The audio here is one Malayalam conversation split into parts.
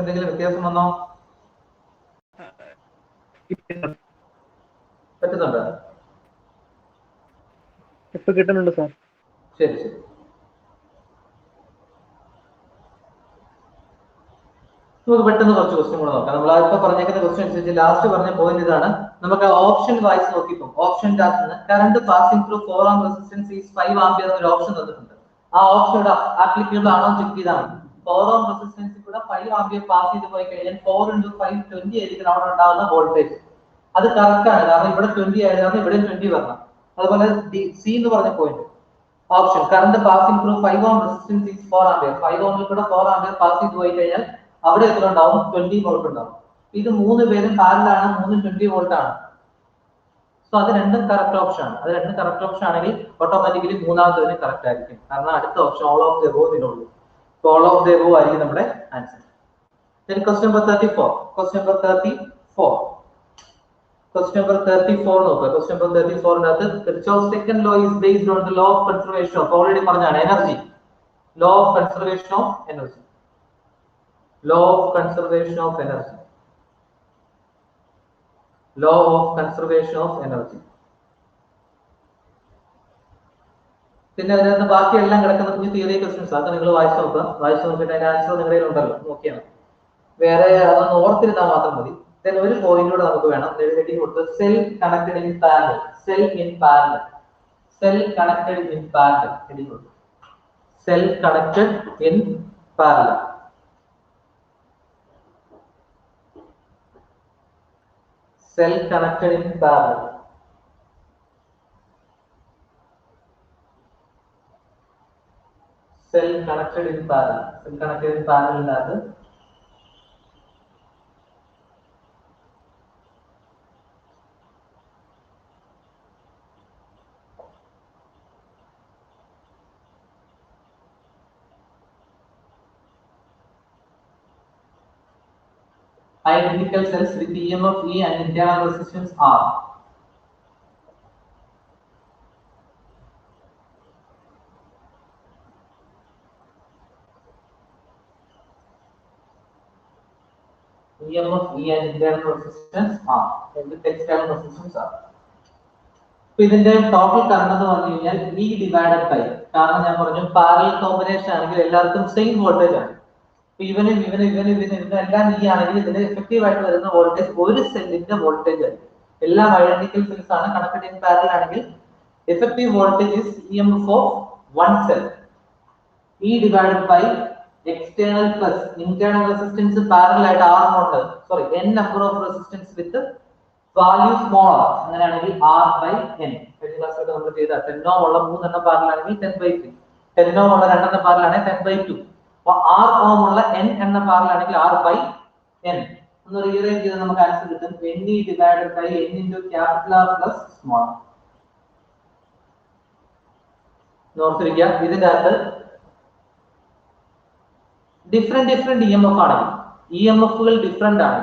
എന്തെങ്കിലും വ്യത്യാസം വന്നോ? പറ്റുന്നുണ്ടോ? ഇപ്പൊ കിട്ടുന്നുണ്ട് സാർ. ശരി ശരി. നമുക്ക് പെട്ടെന്ന് കുറച്ച് ക്വസ്റ്റ്യൻ കൂടെ നോക്കാം. നമ്മൾ ഇപ്പൊ പറഞ്ഞേക്കുന്ന ക്വസ്റ്റ്യൻ അനുസരിച്ച് ലാസ്റ്റ് പറഞ്ഞ പോയിന്റ് ഇതാണ്. നമുക്ക് ഓപ്ഷൻ വായിച്ച് നോക്കിയപ്പോൾ ഓപ്ഷൻ്റെ അകത്ത് current passing through 4 ohm resistance is 5 ampere എന്നൊരു ഓപ്ഷൻ തന്നിട്ടുണ്ട്. ആ ഓപ്ഷൻ ആപ്ലിക്കബിൾ ആണോ ചെക്ക് ചെയ്താണ്. 4 ohm റെസിസ്റ്റൻസിൽ കൂടെ 5 ആംപിയർ പാസ് ചെയ്ത് പോയി കഴിഞ്ഞാൽ 4 × 5 20 ആയിരിക്കും അവിടെ ഉണ്ടാകുന്ന വോൾട്ടേജ്. അത് കറക്റ്റ് ആണ്, കാരണം ഇവിടെ 20 ആയിരുന്നു, ഇവിടെ 20 വരണം. അതുപോലെ സി എന്ന് പറഞ്ഞ point option current passing through 5 ohm resistance is 4 ampere. 5 ohമിൽ കൂടെ 4 ആംപിയർ പാസ് ചെയ്ത് പോയി കഴിഞ്ഞാൽ അവിടെ എത്ര ഉണ്ടാവും? 20 വോൾട്ട് ഉണ്ടാവും. ഇത് 3 പേരും പാരലാണ്, 3 20 വോൾട്ട് ആണ്. സോ അത് രണ്ടും കറക്റ്റ് ഓപ്ഷൻ ആണ്. അത് രണ്ടും കറക്റ്റ് ഓപ്ഷൻ ആണെങ്കിൽ ഓട്ടോമാറ്റിക്കലി മൂന്നാമത്തെ കറക്റ്റ് ആയിരിക്കും, കാരണം അടുത്ത option all of the above ഇതിനുള്ളൂ. ഓൾ ഓഫ് ദി എബോവ് ആയിരിക്കും നമ്മുടെ answer. Then question number 34. Question number 34. Question number 34 നോക്കുക. Question number 34 നകത്ത് Kirchhoff's second law is based on the law of conservation of already പറഞ്ഞാണ് energy. Law of conservation of energy. Law of conservation of energy. Law of conservation of energy. പിന്നെ അതിനകത്ത് ബാക്കിയെല്ലാം കിടക്കുന്ന കുഞ്ഞു തിയറി ക്വസ്റ്റ്യൻസ് അത് നിങ്ങൾ വായിച്ചു നോക്കുക. വായിച്ചു നോക്കിയിട്ട് അതിന്റെ ആൻസർ നിങ്ങളുടെ ഉണ്ടല്ലോ, നോക്കിയാൽ വേറെ അതൊന്ന് ഓർത്തിരുന്നാൽ മാത്രം മതി. Then ഒരു പോയിന്റ് കൂടെ നമുക്ക് വേണം. ഹെഡിങ് കൊടുത്ത് cell connected in parallel. Cell in parallel. Cell connected in parallel. Heading കൊടുത്ത് cell connected in parallel. Cell connected in parallel. Cell connected in parallel. Cell connected in parallel is identical cells with EMF E and internal resistance R. EMF E and internal resistance R. With external resistance R. So ഇതിന്റെ ടോട്ടൽ കറണ്ട് എന്ന് പറഞ്ഞു കഴിഞ്ഞാൽ E ഡിവൈഡഡ് ബൈ, കാരണം ഞാൻ പറഞ്ഞു പാരലൽ കോമ്പിനേഷൻ ആണെങ്കിൽ എല്ലാവർക്കും സെയിം വോൾട്ടേജ് ആണ്. ഇവനും എല്ലാം ഈ ആണെങ്കിൽ ഇതിന് എഫക്റ്റീവ് ആയിട്ട് വരുന്ന വോൾട്ടേജ് ഒരു സെല്ലിന്റെ വോൾട്ടേജ് ആയിരിക്കും. എല്ലാം ഐഡന്റിക്കൽ സെൽസ് ആണ്. കണക്റ്റഡ് ഇൻ പാരലൽ ആണെങ്കിൽ effective voltage is EMF of one cell. E divided by external plus internal resistance parallel ആയിട്ട് R ഉണ്ട്, sorry n number of resistance with value small r. അങ്ങനെയാണെങ്കിൽ R ബൈ n. കഴിഞ്ഞ ക്ലാസ്സിൽ നമ്മൾ ചെയ്ത 10 ohm ഉള്ള 3 എണ്ണം പാരലൽ ആണെങ്കിൽ 10/3, 10 ohm ഉള്ള 2 എണ്ണം പാരലൽ ആണെങ്കിൽ 10/2. അപ്പോൾ 6 ohm ഉള്ള n എണ്ണം പാരലൽ ആണെങ്കിൽ R ബൈ n. ഒന്ന് റീഅറേഞ്ച് ചെയ്താൽ നമുക്ക് ആൻസർ കിട്ടും Ne divided by n into capital R plus small r. നോർത്തിരിക്കുക, ഇതിന്റെ അകത്ത് ഡിഫറെന്റ് EMF ആണെങ്കിൽ, EMFകൾ ഡിഫറെന്റ് ആണ്.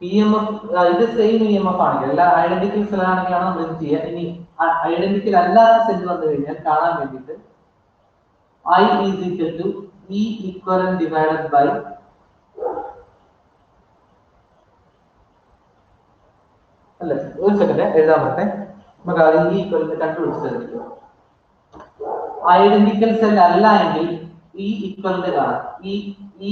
EMF ഇത് സെയിം EMF ആണെങ്കിൽ, എല്ലാ ഐഡന്റിക്കൽ സെൽ ആണെങ്കിലാണ് നമ്മൾ ഇത് ചെയ്യുക. ഇനി ഐഡന്റിക്കൽ അല്ലാത്ത സെൽ വന്നു കഴിഞ്ഞാൽ കാണാൻ വേണ്ടിയിട്ട് I is equal to E equivalent divided by അല്ല ഒരു സെക്കൻഡ് എഴുതാൻ പറ്റേ, നമുക്ക് ആദ്യം E equivalent കണ്ടുപിടിച്ചത്. ഐഡന്റിക്കൽ സെൽ അല്ല എങ്കിൽ E equivalent കാണാം. ഈ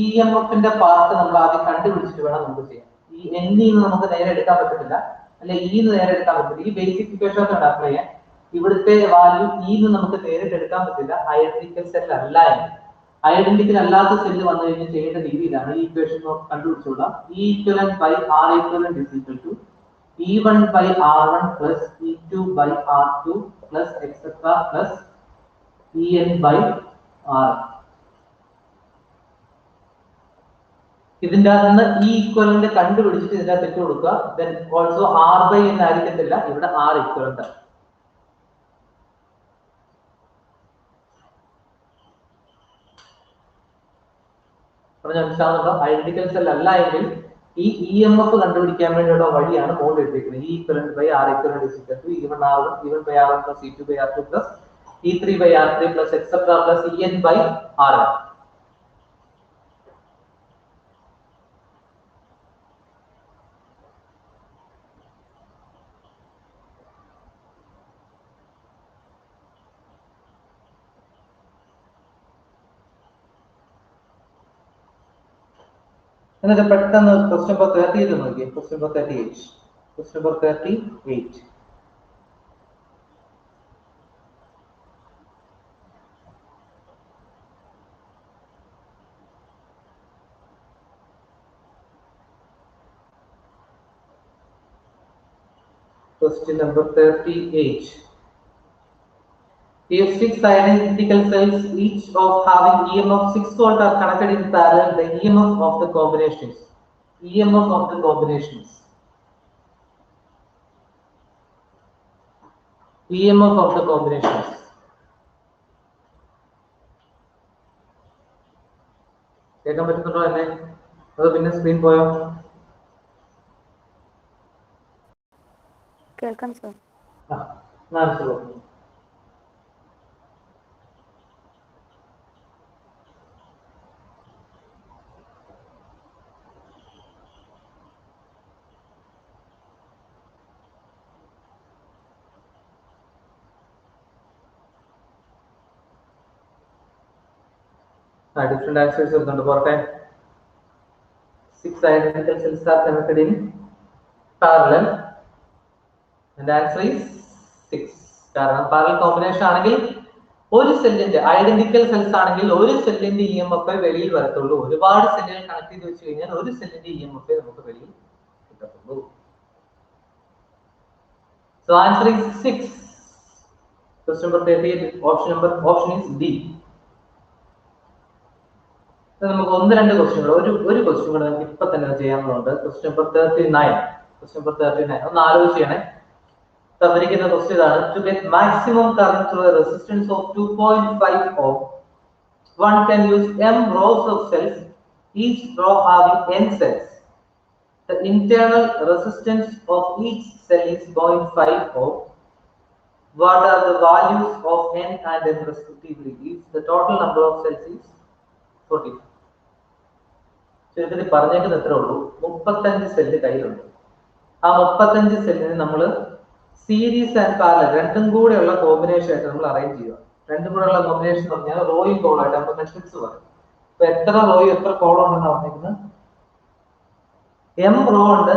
EMFന്റെ പാർട്ട് നമ്മൾ ആദ്യം കണ്ടുപിടിച്ചിട്ട് വേണം നമുക്ക് ചെയ്യാൻ. ഈ NE നമുക്ക് നേരെ എടുക്കാൻ പറ്റത്തില്ല, അല്ലെ E നേരെ എടുക്കാൻ പറ്റില്ല. ഈ ബേസിക് ഇക്വേഷൻ ഒക്കെ അപ്ലൈ ചെയ്യാൻ ഇവിടുത്തെ വാല്യൂ E നമുക്ക് നേരിട്ട് എടുക്കാൻ പറ്റില്ല ഐഡന്റിക്കൽ സെൽ അല്ല എങ്കിൽ. ഐഡന്റിക്കൽ അല്ലാത്ത സെല്ല് വന്നു കഴിഞ്ഞാൽ ചെയ്യേണ്ട രീതി ഇതാണ്. ഈ equation കണ്ടുപിടിച്ചോളാം. E equivalent by R equivalent is equal to E1 by R1 plus E2 by R2 plus etc plus En by R. ഇതിന്റെ അകത്ത് E equivalent കണ്ടുപിടിച്ചിട്ട് ഇതിന്റെ അകത്ത് ഇട്ട് കൊടുക്കുക. Then also R by n ആയിരിക്കത്തില്ല, ഇവിടെ R equivalent ആണ്. മനസ്സിലാവുന്നുണ്ടോ? ഐഡന്റിക്കൽ സെൽ അല്ല എങ്കിൽ ഈ EMF കണ്ടുപിടിക്കാൻ വേണ്ടിയുള്ള വഴിയാണ് മോഡ് എഴുതിയിരിക്കുന്നത്. E equivalent by R equivalent is equal to E1 R1 E1 by R1 plus E2 by R2 plus E3 by R3 plus etc plus En by R. എന്നിട്ട് പെട്ടെന്ന് ക്വസ്റ്റ്യൻ നമ്പർ 38 നോക്കി. Question number 38. Question number 38. Question number 38. If 6 identical cells, each of having EMF 6 volt are connected in parallel, the EMF of the combinations. EMF of the combinations. EMF of the combinations. കേൾക്കാൻ പറ്റുന്നുണ്ടോ എന്നെ? അതോ പിന്നെ സ്ക്രീൻ പോയോ? കേൾക്കാം സർ. ആൻസർ different answers വരുന്നുണ്ട്. പോരട്ടെ. 6 identical cells are connected in parallel and the answer is 6. കാരണം പാരലൽ കോമ്പിനേഷൻ ആണെങ്കിൽ ഒരു സെല്ലിന്റെ ഐഡന്റിക്കൽ സെൽസ് ആണെങ്കിൽ ഒരു സെല്ലിന്റെ EMF വെളിയിൽ വരത്തുള്ളൂ. ഒരുപാട് സെല്ലുകൾ കണക്ട് ചെയ്ത് വെച്ച് കഴിഞ്ഞാൽ ഒരു സെല്ലിന്റെ EMF നമുക്ക് വെളിയിൽ കിട്ടത്തുള്ളൂ. So answer is 6. Question number 38. Option is D. നമുക്ക് ഒന്ന് രണ്ട് ക്വസ്റ്റ്യൻ ഒരു ക്വസ്റ്റ്യൻ കൂടെ നമുക്ക് ഇപ്പൊ തന്നെ ചെയ്യാനുണ്ട്. Question number 39. ക്വസ്റ്റ്യൻ നമ്പർ 39 ഒന്ന് ആലോചിച്ച് ചെയ്യണേ. തന്നിരിക്കുന്ന ക്വസ്റ്റ്യൻ ഇതാണ്. To get maximum current through a resistance of 2.5 ohm, one can use m rows of cells, each row having n cells. The internal resistance of each cell is 0.5 ohm. What are the values of n and m respectively? If the total number of cells is 40. ഇതിൽ പറഞ്ഞേക്കുന്നത് എത്ര ഉള്ളൂ? 35 സെല്ല് കയ്യിലുണ്ട്. ആ 35 സെല്ലിന് നമ്മൾ സീരീസ് ആൻഡ് പാരലൽ രണ്ടും കൂടെയുള്ള കോമ്പിനേഷൻ ആയിട്ട് നമ്മൾ അറേഞ്ച് ചെയ്യുക. രണ്ടും കൂടെയുള്ള കോമ്പിനേഷൻ എന്ന് പറഞ്ഞാൽ റോയും കോളായിട്ട് നമുക്ക് മെട്രിക്സ് പറയും. അപ്പൊ എത്ര റോയും എത്ര കോളം ഉണ്ടെന്ന് പറഞ്ഞിരിക്കുന്നത് m റോ ഉണ്ട്.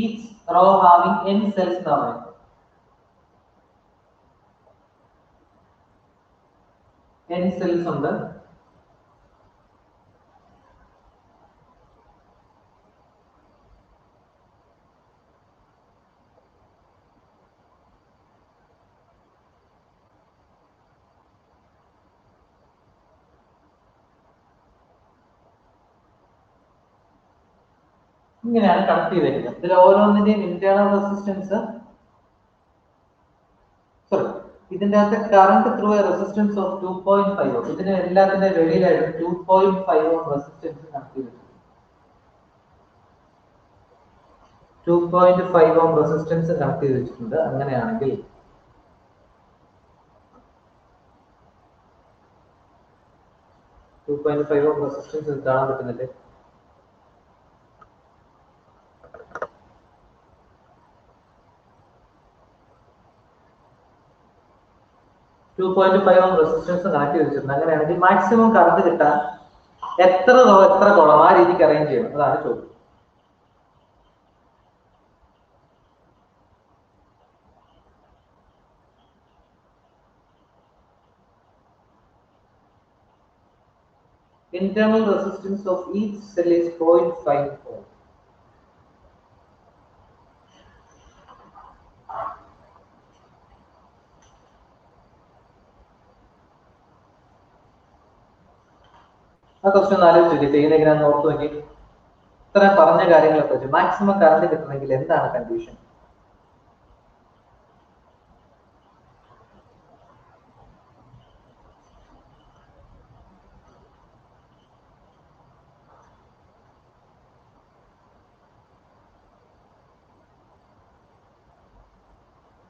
Each raw having n cells എന്ന് പറയുന്നത്. n സെൽസ് ഉണ്ട്. ഇങ്ങനെയാണ് കണക്ട് ചെയ്തിരിക്കുന്നത്. ഇതിൽ ഓരോന്നിന്റെയും ഇന്റേണൽ റെസിസ്റ്റൻസ് ഇതിന്റെ അകത്ത് current through a resistance of 2.5 ഓം. ഇതിന് എല്ലാത്തിന്റെ വെളിയിലായിട്ട് 2.5 ഓം റെസിസ്റ്റൻസ് കണക്ട് ചെയ്തിട്ടുണ്ട്. 2.5 ഓം റെസിസ്റ്റൻസ് കണക്ട് ചെയ്ത് വെച്ചിട്ടുണ്ട്. അങ്ങനെയാണെങ്കിൽ ഓം റെസിസ്റ്റൻസ് കാണാൻ പറ്റുന്നില്ലേ? ഓം റെസിസ്റ്റൻസ് കണക്ട് ചെയ്ത് വെച്ചിട്ടുണ്ട്. അങ്ങനെയാണെങ്കിൽ മാക്സിമം കറണ്ട് കിട്ടാൻ എത്ര കോളം ആ രീതിക്ക് അറേഞ്ച് ചെയ്യണം, അതാണ് ചോദ്യം. Internal resistance of each cell is 0.5 ohm. ആ ക്വസ്റ്റ്യൻ ആലോചിച്ച് ചെയ്യുന്ന എങ്ങനെയാണെന്ന് ഓർത്ത് നോക്കി. ഇത്ര പറഞ്ഞ കാര്യങ്ങളൊക്കെ വെച്ച് മാക്സിമം കറണ്ട് കിട്ടണമെങ്കിൽ എന്താണ് കണ്ടീഷൻ?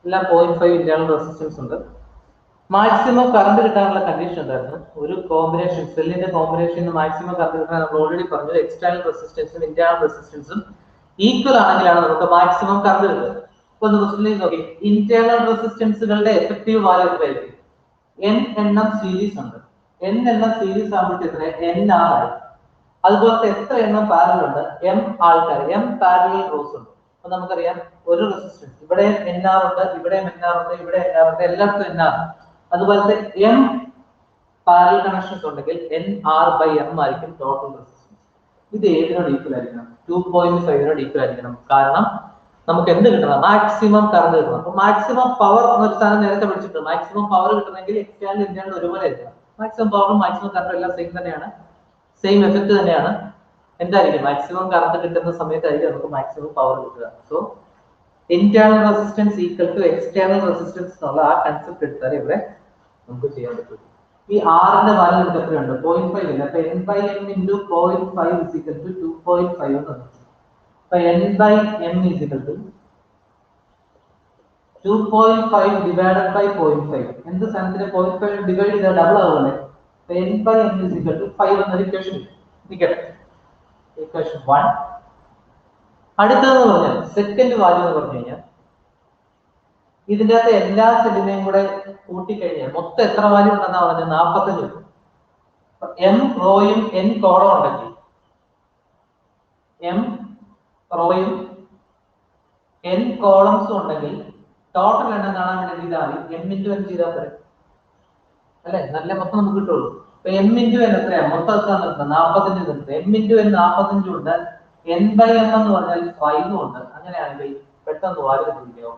എല്ലാം 0.5 ഇന്റേണൽ റെസിസ്റ്റൻസ് ഉണ്ട്. മാക്സിമം കറണ്ട് കിട്ടാനുള്ള കണ്ടീഷൻ ഉണ്ടായിരുന്നു. ഒരു കോമ്പിനേഷൻ സെല്ലിന്റെ കോമ്പിനേഷൻ മാക്സിമം കറണ്ട് കിട്ടാൻ നമ്മൾ ഓൾറെഡി പറഞ്ഞു എക്സ്റ്റേണൽ റെസിസ്റ്റൻസും ഇന്റേണൽ റെസിസ്റ്റൻസും ഈക്വൽ ആണെങ്കിലാണ് നമുക്ക് മാക്സിമം കറണ്ട് കിട്ടുന്നത്. ഇപ്പൊ ക്വസ്റ്റ്യനിൽ നോക്കി ഇന്റേണൽ റെസിസ്റ്റൻസുകളുടെ എഫക്റ്റീവ് വാല്യൂ എത്രയായിരിക്കും? n എണ്ണം സീരീസ് ഉണ്ട്. n എണ്ണം സീരീസ് ആകുമ്പോഴത്തെ എത്ര? n r ആയി. അതുപോലത്തെ എത്ര എണ്ണം പാരലൽ ഉണ്ട്? എം ആൾക്കാർ, എം പാരലൽ റോസ് ഉണ്ട്. അപ്പൊ നമുക്കറിയാം ഒരു റെസിസ്റ്റൻസ് ഇവിടെ NR ഉണ്ട്, ഇവിടെ NR ഉണ്ട്, ഇവിടെ NR ഉണ്ട്, എല്ലായിടത്തും NR. അതുപോലത്തെ എം പാരലൽ കണക്ഷൻസ് ഉണ്ടെങ്കിൽ NR/M ആയിരിക്കും ടോട്ടൽ റെസിസ്റ്റൻസ്. ഇത് ഏതിനോട് ഈക്വൽ ആയിരിക്കണം? 2.5 ഈക്വൽ ആയിരിക്കണം. കാരണം നമുക്ക് എന്ത് കിട്ടണം? മാക്സിമം കറണ്ട് കിട്ടണം. അപ്പൊ മാക്സിമം പവർ എന്നൊരു സാധനം നേരത്തെ പഠിച്ചിട്ടുണ്ട്. മാക്സിമം പവർ കിട്ടണമെങ്കിൽ എക്സ്റ്റേണൽ ഇന്റേണൽ ഒരുപോലെ ആയിരിക്കണം. മാക്സിമം പവറും മാക്സിമം കറണ്ടും എല്ലാം സെയിം തന്നെയാണ്, സെയിം എഫക്ട് തന്നെയാണ്. എന്തായിരിക്കും? മാക്സിമം കറണ്ട് കിട്ടുന്ന സമയത്തായിരിക്കും നമുക്ക് മാക്സിമം പവർ കിട്ടുക. So internal resistance equal to external resistance എന്നുള്ള ആ കൺസെപ്റ്റ് എടുത്താൽ ഇവിടെ നമുക്ക് ചെയ്യാൻ പറ്റും. ഈ ആറിന്റെ വാല്യൂ നമുക്ക് എത്രയുണ്ട്? 0.5 ഇല്ല. അപ്പൊ N/M into 0.5 is equal to 2.5 എന്ന് പറഞ്ഞു. അപ്പൊ N/M is equal to 2.5 divided by 0.5. എന്ത് സാധനത്തിന് 0.5 ഡിവൈഡ് ചെയ്താൽ ഡബിൾ ആവുമല്ലേ? അപ്പൊ N/M is equal to 5 എന്നൊരു ഇക്വേഷൻ കിട്ടും. ഇക്വേഷൻ 1. അടുത്തതെന്ന് പറഞ്ഞാൽ സെക്കൻഡ് വാല്യൂ എന്ന് പറഞ്ഞു കഴിഞ്ഞാൽ ഇതിന്റെ അകത്ത് എല്ലാ സെല്ലിനെയും കൂടെ കൂട്ടിക്കഴിഞ്ഞാൽ മൊത്തം എത്ര വാല്യൂ ഉണ്ടെന്നാ പറഞ്ഞത്? 45 കിട്ടും. എം റോയും N കോളം ഉണ്ടെങ്കിൽ എം റോയും N കോളംസും ഉണ്ടെങ്കിൽ ടോട്ടൽ എണ്ണം കാണാൻ വേണ്ടി ഇതാ M into N ചെയ്താൽ പോരെ അല്ലെ? നല്ല മൊത്തം നമുക്ക് കിട്ടുള്ളൂ. അപ്പൊ M into N എത്രയാണ്? മൊത്തം എത്ര? 45 കിട്ടും. M into N 45 ഉണ്ട്. N/M എന്ന് പറഞ്ഞാൽ 5 ഉണ്ട്. അങ്ങനെയാണെങ്കിൽ പെട്ടെന്ന് വാല്യൂ കണ്ടുപിടിക്കാമോ?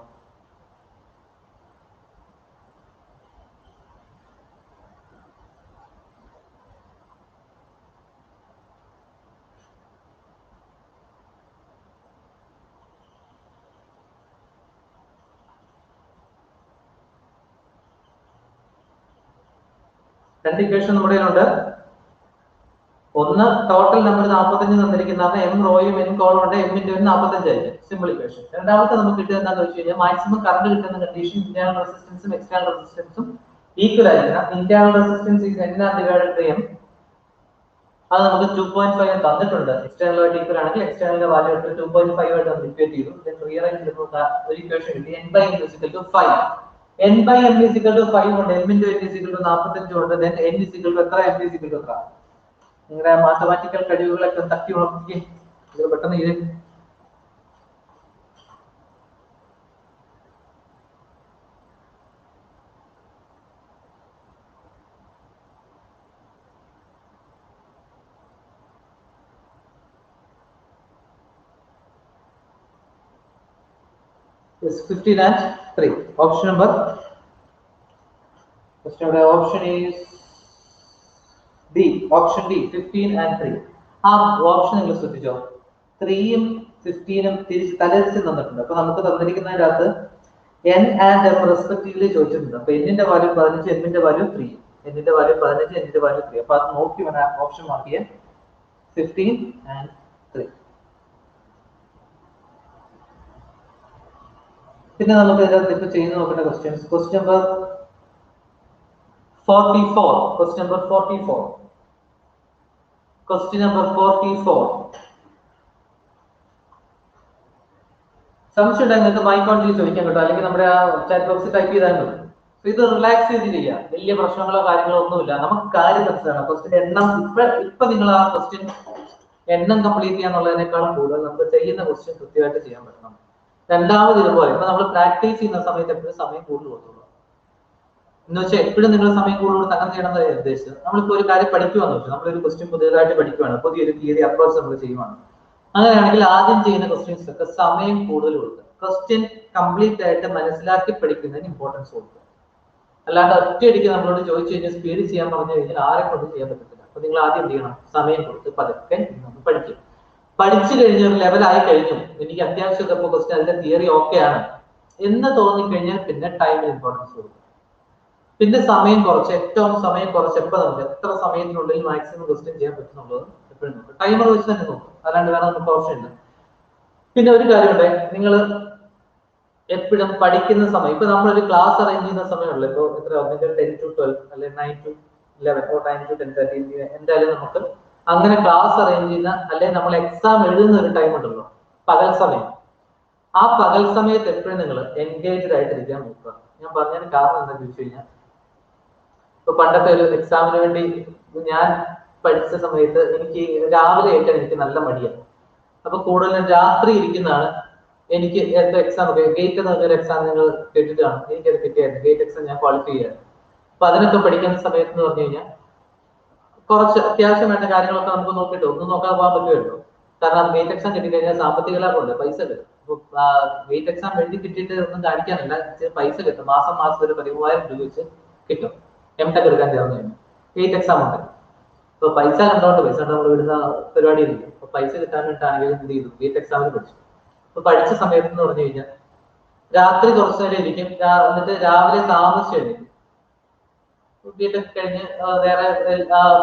രണ്ട് ഇക്വേഷൻ നമ്മുടെ ഉണ്ട്. ഒന്ന് ടോട്ടൽ നമ്പർ 45 തന്നിരിക്കുന്നതാണ്. എം റോയും N കോളം ഉണ്ട്. M into N 45 ആയിരിക്കും. Simple equation. രണ്ടാമത്തെ നമുക്ക് കിട്ടുക എന്താണെന്ന് വെച്ച് കഴിഞ്ഞാൽ മാക്സിമം കറണ്ട് കിട്ടുന്ന കണ്ടീഷൻ ഇന്റേണൽ റെസിസ്റ്റൻസും എക്സ്റ്റേണൽ റെസിസ്റ്റൻസും ഈക്വൽ ആയിരിക്കണം. Internal resistance is NR divided by M. അത് നമുക്ക് 2.5 തന്നിട്ടുണ്ട്. എക്സ്റ്റേണൽ ആയിട്ട് ഈക്വൽ ആണെങ്കിൽ എക്സ്റ്റേണലിന്റെ വാല്യൂ എടുത്ത് 2.5 ആയിട്ട് നമ്മൾ ഇക്വേറ്റ് ചെയ്തു. ദെൻ റീഅറേഞ്ച് ചെയ്തപ്പോൾ ഒരു ഇക്വേഷൻ കിട്ടി. N/M is equal to 5. N/M is equal to 5 ഉണ്ട്. M into N is equal to 45 ഉണ്ട്. Then N is equal to എത്ര? M is equal to എത്ര? നിങ്ങളുടെ മാത്തമാറ്റിക്കൽ കഴിവുകളൊക്കെ തട്ടി ഉറപ്പിക്കുക. ഇത് പെട്ടെന്ന് ഇത് is 15 and 3. Option number. Option is D. Option D. 15 and 3. ആ ഓപ്ഷൻ നിങ്ങൾ ശ്രദ്ധിച്ചോ? 3ഉം 15ഉം തിരിച്ച് തലതിരിച്ച് തന്നിട്ടുണ്ട്. അപ്പൊ നമുക്ക് തന്നിരിക്കുന്നതിനകത്ത് N and M റെസ്പെക്റ്റീവ്ലി ചോദിച്ചിട്ടുണ്ട്. അപ്പൊ N-ന്റെ വാല്യൂ 15, M-ന്റെ വാല്യൂ 3. N-ന്റെ വാല്യൂ 15, M-ന്റെ വാല്യൂ 3. അപ്പൊ അത് നോക്കി വേണം ഓപ്ഷൻ മാർക്ക് ചെയ്യാൻ. 15 and 3. പിന്നെ നമുക്ക് ഇതിനകത്ത് ഇപ്പൊ ചെയ്ത് നോക്കേണ്ട questions. Question number 44. Question number 44. Question number 44. സംശയം ഉണ്ടെങ്കിൽ നിങ്ങൾക്ക് മൈക്ക് ഓൺ ചെയ്ത് ചോദിക്കാൻ കേട്ടോ, അല്ലെങ്കിൽ നമ്മുടെ ആ ചാറ്റ് ബോക്സിൽ ടൈപ്പ് ചെയ്താൽ മതി. ഇത് റിലാക്സ് ചെയ്ത് ചെയ്യാം. വലിയ പ്രശ്നങ്ങളോ കാര്യങ്ങളോ ഒന്നുമില്ല. നമുക്ക് കാര്യം മനസ്സിലാണ്. ക്വസ്റ്റ്യൻ എണ്ണം ഇപ്പൊ നിങ്ങൾ ആ ക്വസ്റ്റ്യൻ എണ്ണം കംപ്ലീറ്റ് ചെയ്യാന്നുള്ളതിനേക്കാളും കൂടുതൽ നമുക്ക് ചെയ്യുന്ന ക്വസ്റ്റ്യൻ കൃത്യമായിട്ട് ചെയ്യാൻ പറ്റണം. രണ്ടാമത് ഇതുപോലെ ഇപ്പൊ നമ്മൾ പ്രാക്ടീസ് ചെയ്യുന്ന സമയത്ത് എപ്പോഴും സമയം കൂടുതൽ കൊടുത്തുള്ളൂ എന്ന് വെച്ചാൽ എപ്പോഴും നിങ്ങൾ സമയം കൂടുതൽ അങ്ങനെ ചെയ്യണം എന്ന് ഉദ്ദേശിച്ചത്. നമ്മളിപ്പോ ഒരു കാര്യം പഠിക്കുവാന്ന് വെച്ചാൽ നമ്മളൊരു ക്വസ്റ്റ്യൻ പുതിയതായിട്ട് പഠിക്കുവാണ്, പുതിയൊരു തിയറി അപ്രോച്ച് നമ്മൾ ചെയ്യുവാണ്. അങ്ങനെയാണെങ്കിൽ ആദ്യം ചെയ്യുന്ന ക്വസ്റ്റ്യൻസ് ഒക്കെ സമയം കൂടുതൽ കൊടുക്കുക. ക്വസ്റ്റ്യൻ കംപ്ലീറ്റ് ആയിട്ട് മനസ്സിലാക്കി പഠിക്കുന്നതിന് ഇമ്പോർട്ടൻസ് കൊടുക്കുക. അല്ലാണ്ട് ഒറ്റയടിക്ക് നമ്മളോട് ചോദിച്ചു കഴിഞ്ഞാൽ സ്പീഡ് ചെയ്യാൻ പറഞ്ഞു കഴിഞ്ഞാൽ ആരെ കൊണ്ട് ചെയ്യാൻ പറ്റത്തില്ല. അപ്പൊ നിങ്ങൾ ആദ്യം എന്ത് ചെയ്യണം? സമയം കൊടുത്ത് പതുക്കെ നമ്മൾ പഠിക്കും. പഠിച്ചു കഴിഞ്ഞ ഒരു ലെവലായി കഴിഞ്ഞു, എനിക്ക് അത്യാവശ്യം ക്വസ്റ്റ്യൻ അതിന്റെ തിയറി ഓക്കെ ആണ് എന്ന് തോന്നിക്കഴിഞ്ഞാൽ പിന്നെ ടൈമിന് ഇമ്പോർട്ടൻസ് കൊടുക്കും. പിന്നെ സമയം കുറച്ച്, ഏറ്റവും സമയം കുറച്ച് എപ്പോൾ നമുക്ക് എത്ര സമയത്തിനുള്ളിൽ മാക്സിമം ക്വസ്റ്റ്യൻ ചെയ്യാൻ പറ്റുന്നുള്ളത് എപ്പോഴും നോക്കും. ടൈമർ വെച്ച് തന്നെ നോക്കും, അല്ലാണ്ട് വേറെ നമുക്ക് ഓപ്ഷൻ ഇല്ല. പിന്നെ ഒരു കാര്യമുണ്ട്, നിങ്ങൾ എപ്പോഴും പഠിക്കുന്ന സമയം, ഇപ്പൊ നമ്മളൊരു ക്ലാസ് അറേഞ്ച് ചെയ്യുന്ന സമയമുള്ളൂ. ഇപ്പൊ എത്ര 10 to 12 അല്ലെങ്കിൽ 9 to 11 or 9 to 10:30 എന്തായാലും നമുക്ക് അങ്ങനെ ക്ലാസ് അറേഞ്ച് ചെയ്യുന്ന അല്ലെങ്കിൽ നമ്മൾ എക്സാം എഴുതുന്ന ഒരു ടൈം ഉണ്ടല്ലോ, പകൽ സമയം. ആ പകൽ സമയത്ത് എപ്പോഴും നിങ്ങൾ എൻഗേജ്ഡ് ആയിട്ടിരിക്കാൻ നോക്കുക. ഞാൻ പറഞ്ഞതിന് കാരണം എന്താണെന്ന് ചോദിച്ചു കഴിഞ്ഞാൽ, ഇപ്പൊ പണ്ടത്തെ ഒരു എക്സാമിന് വേണ്ടി ഞാൻ പഠിച്ച സമയത്ത് എനിക്ക് രാവിലെ ഏൽക്കാൻ എനിക്ക് നല്ല മടിയാണ്. അപ്പൊ കൂടുതലും രാത്രി ഇരിക്കുന്നതാണ് എനിക്ക് എക്സാം ഒക്കെ. ഗേറ്റ് എന്ന് പറഞ്ഞൊരു എക്സാം നിങ്ങൾ കേട്ടിട്ടാണ്, എനിക്കത് കിട്ടിയായിരുന്നു. ഗേറ്റ് എക്സാം ഞാൻ ക്വാളിഫൈ ചെയ്യാറ്. അപ്പൊ അതിനൊക്കെ പഠിക്കുന്ന സമയത്ത് എന്ന് പറഞ്ഞു കഴിഞ്ഞാൽ കുറച്ച് അത്യാവശ്യം വേണ്ട കാര്യങ്ങളൊക്കെ നമുക്ക് നോക്കിയിട്ട് ഒന്നും നോക്കാതെ പോകാൻ പറ്റുമല്ലോ. കാരണം ഗേറ്റ് എക്സാം കിട്ടിക്കഴിഞ്ഞാൽ സാമ്പത്തിക ലാഭമുണ്ട്, പൈസ കിട്ടും. ഗേറ്റ് എക്സാം എഴുതി കിട്ടിയിട്ട് ഒന്നും കാണിക്കാനില്ല, പൈസ കിട്ടും. മാസം ഒരു 13,000 രൂപ വെച്ച് കിട്ടും. എംടെക് എടുക്കാൻ ചേർന്ന് കഴിഞ്ഞാൽ ഗേറ്റ് എക്സാം ഉണ്ട്. അപ്പൊ പൈസ കണ്ടോണ്ട് പൈസ നമ്മൾ വിടുന്ന പരിപാടിയില്ല. അപ്പൊ പൈസ കിട്ടാൻ വേണ്ടിയിട്ടാണെങ്കിൽ എന്ത് ചെയ്തു, ഗേറ്റ് എക്സാമിന് പഠിച്ചു. അപ്പൊ പഠിച്ച സമയത്ത് എന്ന് പറഞ്ഞു കഴിഞ്ഞാൽ രാത്രി കുറച്ചു നേരം ഇരിക്കും, എന്നിട്ട് രാവിലെ താമസിച്ച് എഴുതിക്കും. ബിടെക് കഴിഞ്ഞ് വേറെ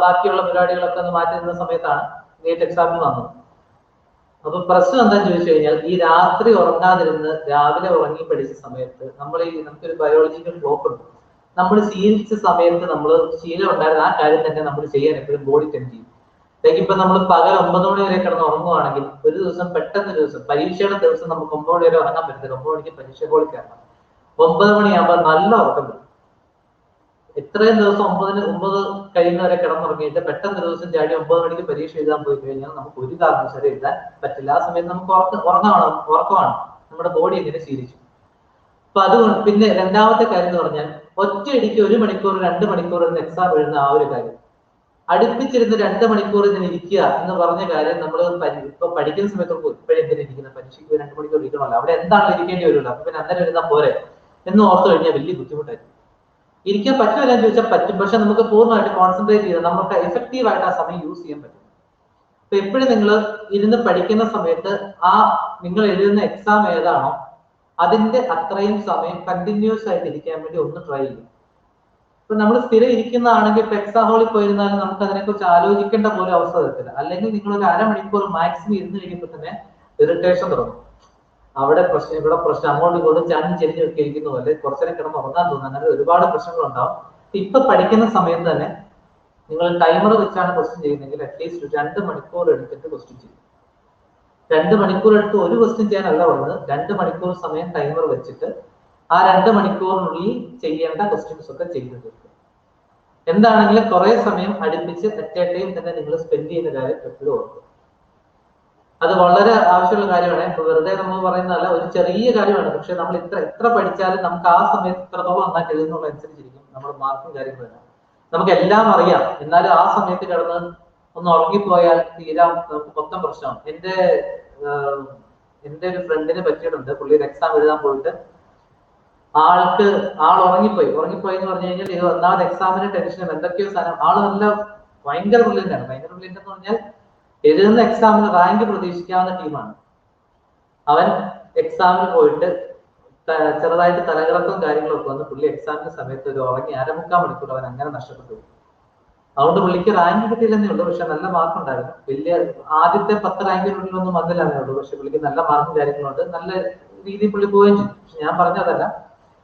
ബാക്കിയുള്ള പരിപാടികളൊക്കെ ഒന്ന് മാറ്റി നിന്ന സമയത്താണ് ഗേറ്റ് എക്സാമിന് വന്നത്. അപ്പൊ പ്രശ്നം എന്താന്ന് ചോദിച്ചു കഴിഞ്ഞാൽ ഈ രാത്രി ഉറങ്ങാതിരുന്ന് രാവിലെ ഉറങ്ങി പഠിച്ച സമയത്ത് നമുക്കൊരു ബയോളജിക്കൽ ക്ലോക്ക് ഉണ്ട്. നമ്മൾ ശീലിച്ച സമയത്ത് നമ്മൾ ശീലം ഉണ്ടായിരുന്ന ആ കാര്യം തന്നെ നമ്മൾ ചെയ്യാൻ എപ്പോഴും ബോഡി ടെൻഡ് ചെയ്യും. ഇപ്പൊ നമ്മൾ പകൽ 9 മണി വരെ കിടന്ന് ഉറങ്ങുവാണെങ്കിൽ ഒരു ദിവസം പെട്ടെന്ന് ദിവസം പരീക്ഷയുടെ ദിവസം നമുക്ക് 9 മണി വരെ ഉറങ്ങാൻ പറ്റില്ല. 9 മണിക്ക് പരീക്ഷ ഹോളിൽ കയറണം. 9 മണിയാകുമ്പോൾ നല്ല ഉറക്കം വരും. എത്രയും ദിവസം 9 കഴിയുന്നവരെ കിടന്നുറങ്ങിയിട്ട് പെട്ടെന്ന് ദിവസം ചാടി 9 മണിക്ക് പരീക്ഷ എഴുതാൻ പോയി കഴിഞ്ഞാൽ നമുക്ക് ഒരു കാരണവശാലും എഴുതാൻ പറ്റില്ല. ആ സമയത്ത് നമുക്ക് ഉറക്കമാണ്. നമ്മുടെ ബോഡി എങ്ങനെ ശീലിച്ചു. അപ്പൊ അതുകൊണ്ട് പിന്നെ രണ്ടാമത്തെ കാര്യം എന്ന് പറഞ്ഞാൽ ഒറ്റയടിക്ക് 1 മണിക്കൂർ 2 മണിക്കൂർ എക്സാം എഴുതുന്ന ആ ഒരു കാര്യം, അടുപ്പിച്ചിരുന്ന് 2 മണിക്കൂർ ഇതിന് ഇരിക്കുക എന്ന് പറഞ്ഞ കാര്യം നമ്മൾ ഇപ്പൊ പഠിക്കുന്ന സമയത്ത് ഇപ്പോഴും എന്തിനാ ഇരിക്കുന്നത്, പരീക്ഷയ്ക്ക് 2 മണിക്കൂർ ഇരിക്കണമല്ലോ, അവിടെ എന്താണെങ്കിലും ഇരിക്കേണ്ടി വരുമല്ലോ. അപ്പൊ പിന്നെ അന്നേരം എഴുതാൻ പോരെ എന്ന് ഓർത്തു കഴിഞ്ഞാൽ വലിയ ബുദ്ധിമുട്ടായിരിക്കും. ഇരിക്കാൻ പറ്റുമല്ല എന്ന് ചോദിച്ചാൽ പറ്റും, പക്ഷെ നമുക്ക് പൂർണ്ണമായിട്ട് കോൺസെൻട്രേറ്റ് ചെയ്ത് നമുക്ക് എഫക്റ്റീവ് ആയിട്ട് ആ സമയം യൂസ് ചെയ്യാൻ പറ്റും. അപ്പൊ എപ്പോഴും നിങ്ങൾ ഇരുന്ന് പഠിക്കുന്ന സമയത്ത് നിങ്ങൾ എഴുതുന്ന എക്സാം ഏതാണോ അതിന്റെ അത്രയും സമയം കണ്ടിന്യൂസ് ആയിട്ട് ഇരിക്കാൻ വേണ്ടി ഒന്ന് ട്രൈ ചെയ്യും. ഇപ്പൊ നമ്മൾ സ്ഥിരം ഇരിക്കുന്നതാണെങ്കിൽ ഇപ്പൊ എക്സാം ഹോളിൽ പോയിരുന്നാലും നമുക്ക് അതിനെക്കുറിച്ച് ആലോചിക്കേണ്ട പോലും അവസ്ഥ വരത്തില്ല. അല്ലെങ്കിൽ നിങ്ങൾ ഒരു 1/2 മണിക്കൂർ മാക്സിമം ഇരുന്ന് കഴിയുമ്പോൾ തന്നെ ഇറിറ്റേഷൻ തുടങ്ങും. അവിടെ പ്രശ്നം, ഇവിടെ പ്രശ്നം, അങ്ങോട്ടും ഇങ്ങോട്ടും ചെരിഞ്ഞൊക്കെ ഇരിക്കുന്ന പോലെ കുറച്ചേരം കിടന്ന് ഉറങ്ങാൻ തോന്നുന്നു. അങ്ങനെ ഒരുപാട് പ്രശ്നങ്ങൾ ഉണ്ടാവും. ഇപ്പൊ പഠിക്കുന്ന സമയത്ത് തന്നെ നിങ്ങൾ ടൈമർ വെച്ചാണ് ക്വസ്റ്റ്യൻ ചെയ്യുന്നതെങ്കിൽ അറ്റ്ലീസ്റ്റ് 2 മണിക്കൂർ എടുത്തിട്ട് ക്വസ്റ്റ്യൻ ചെയ്യും. 2 മണിക്കൂർ എടുത്ത് ഒരു ക്വസ്റ്റ്യൻ ചെയ്യാനല്ല പറഞ്ഞത്, 2 മണിക്കൂർ സമയം ടൈമർ വെച്ചിട്ട് ആ 2 മണിക്കൂറിനുള്ളിൽ ചെയ്യേണ്ട ക്വസ്റ്റ്യൻസ് ഒക്കെ ചെയ്തു തീർക്കും. എന്താണെങ്കിലും കുറെ സമയം അടുപ്പിച്ച് അറ്റ് എ ടൈം തന്നെ നിങ്ങൾ സ്പെൻഡ് ചെയ്യുന്ന കാര്യം എപ്പോഴും ഓർക്കും. അത് വളരെ ആവശ്യമുള്ള കാര്യമാണ്. ഇപ്പൊ വെറുതെ നമ്മൾ പറയുന്നതല്ല, ഒരു ചെറിയ കാര്യമാണ്. പക്ഷെ നമ്മൾ എത്ര പഠിച്ചാലും നമുക്ക് ആ സമയത്ത് ഇത്രത്തോളം നന്നായിട്ട് എഴുതുന്നുള്ള അനുസരിച്ചിരിക്കും നമ്മുടെ മാർക്കും കാര്യങ്ങളും. നമുക്ക് എല്ലാം അറിയാം, എന്നാലും ആ സമയത്ത് കിടന്ന് ഒന്ന് ഉറങ്ങിപ്പോയാൽ നമുക്ക് മൊത്തം പ്രശ്നമാണ്. എന്റെ ഒരു ഫ്രണ്ടിനെ പറ്റിയിട്ടുണ്ട്. പുള്ളി ഒരു എക്സാം എഴുതാൻ പോയിട്ട് ആൾ ഉറങ്ങിപ്പോയി എന്ന് പറഞ്ഞു കഴിഞ്ഞാൽ ഇത് ഒന്നാമത് എക്സാമിന് ടെൻഷനും എന്തൊക്കെയോ സാധനം. ആള് നല്ല ഭയങ്കര ബ്രില്യന്റ് ആണ്. എന്ന് പറഞ്ഞാൽ എഴുതുന്ന എക്സാമിന് റാങ്ക് പ്രതീക്ഷിക്കാവുന്ന ടീമാണ്. അവൻ എക്സാമിന് പോയിട്ട് ചെറുതായിട്ട് തലകറക്കവും കാര്യങ്ങളൊക്കെ വന്ന് പുള്ളി എക്സാമിന്റെ സമയത്ത് ഒരു ഉറങ്ങി 1/4 മണിക്കൂർ അവൻ അങ്ങനെ നഷ്ടപ്പെട്ടു. അതുകൊണ്ട് പുള്ളിക്ക് റാങ്ക് കിട്ടിയില്ലെന്നേ ഉള്ളൂ, പക്ഷെ നല്ല മാർക്ക് ഉണ്ടായിരുന്നു. വലിയ ആദ്യത്തെ 10 റാങ്കിനുള്ളിലൊന്നും വന്നില്ലെന്നേ ഉള്ളൂ, പക്ഷെ പുള്ളിക്ക് നല്ല മാർക്കും കാര്യങ്ങളുണ്ട്. നല്ല രീതിയിൽ പുള്ളി പോവുകയും ചെയ്തു. പക്ഷെ ഞാൻ പറഞ്ഞതല്ല,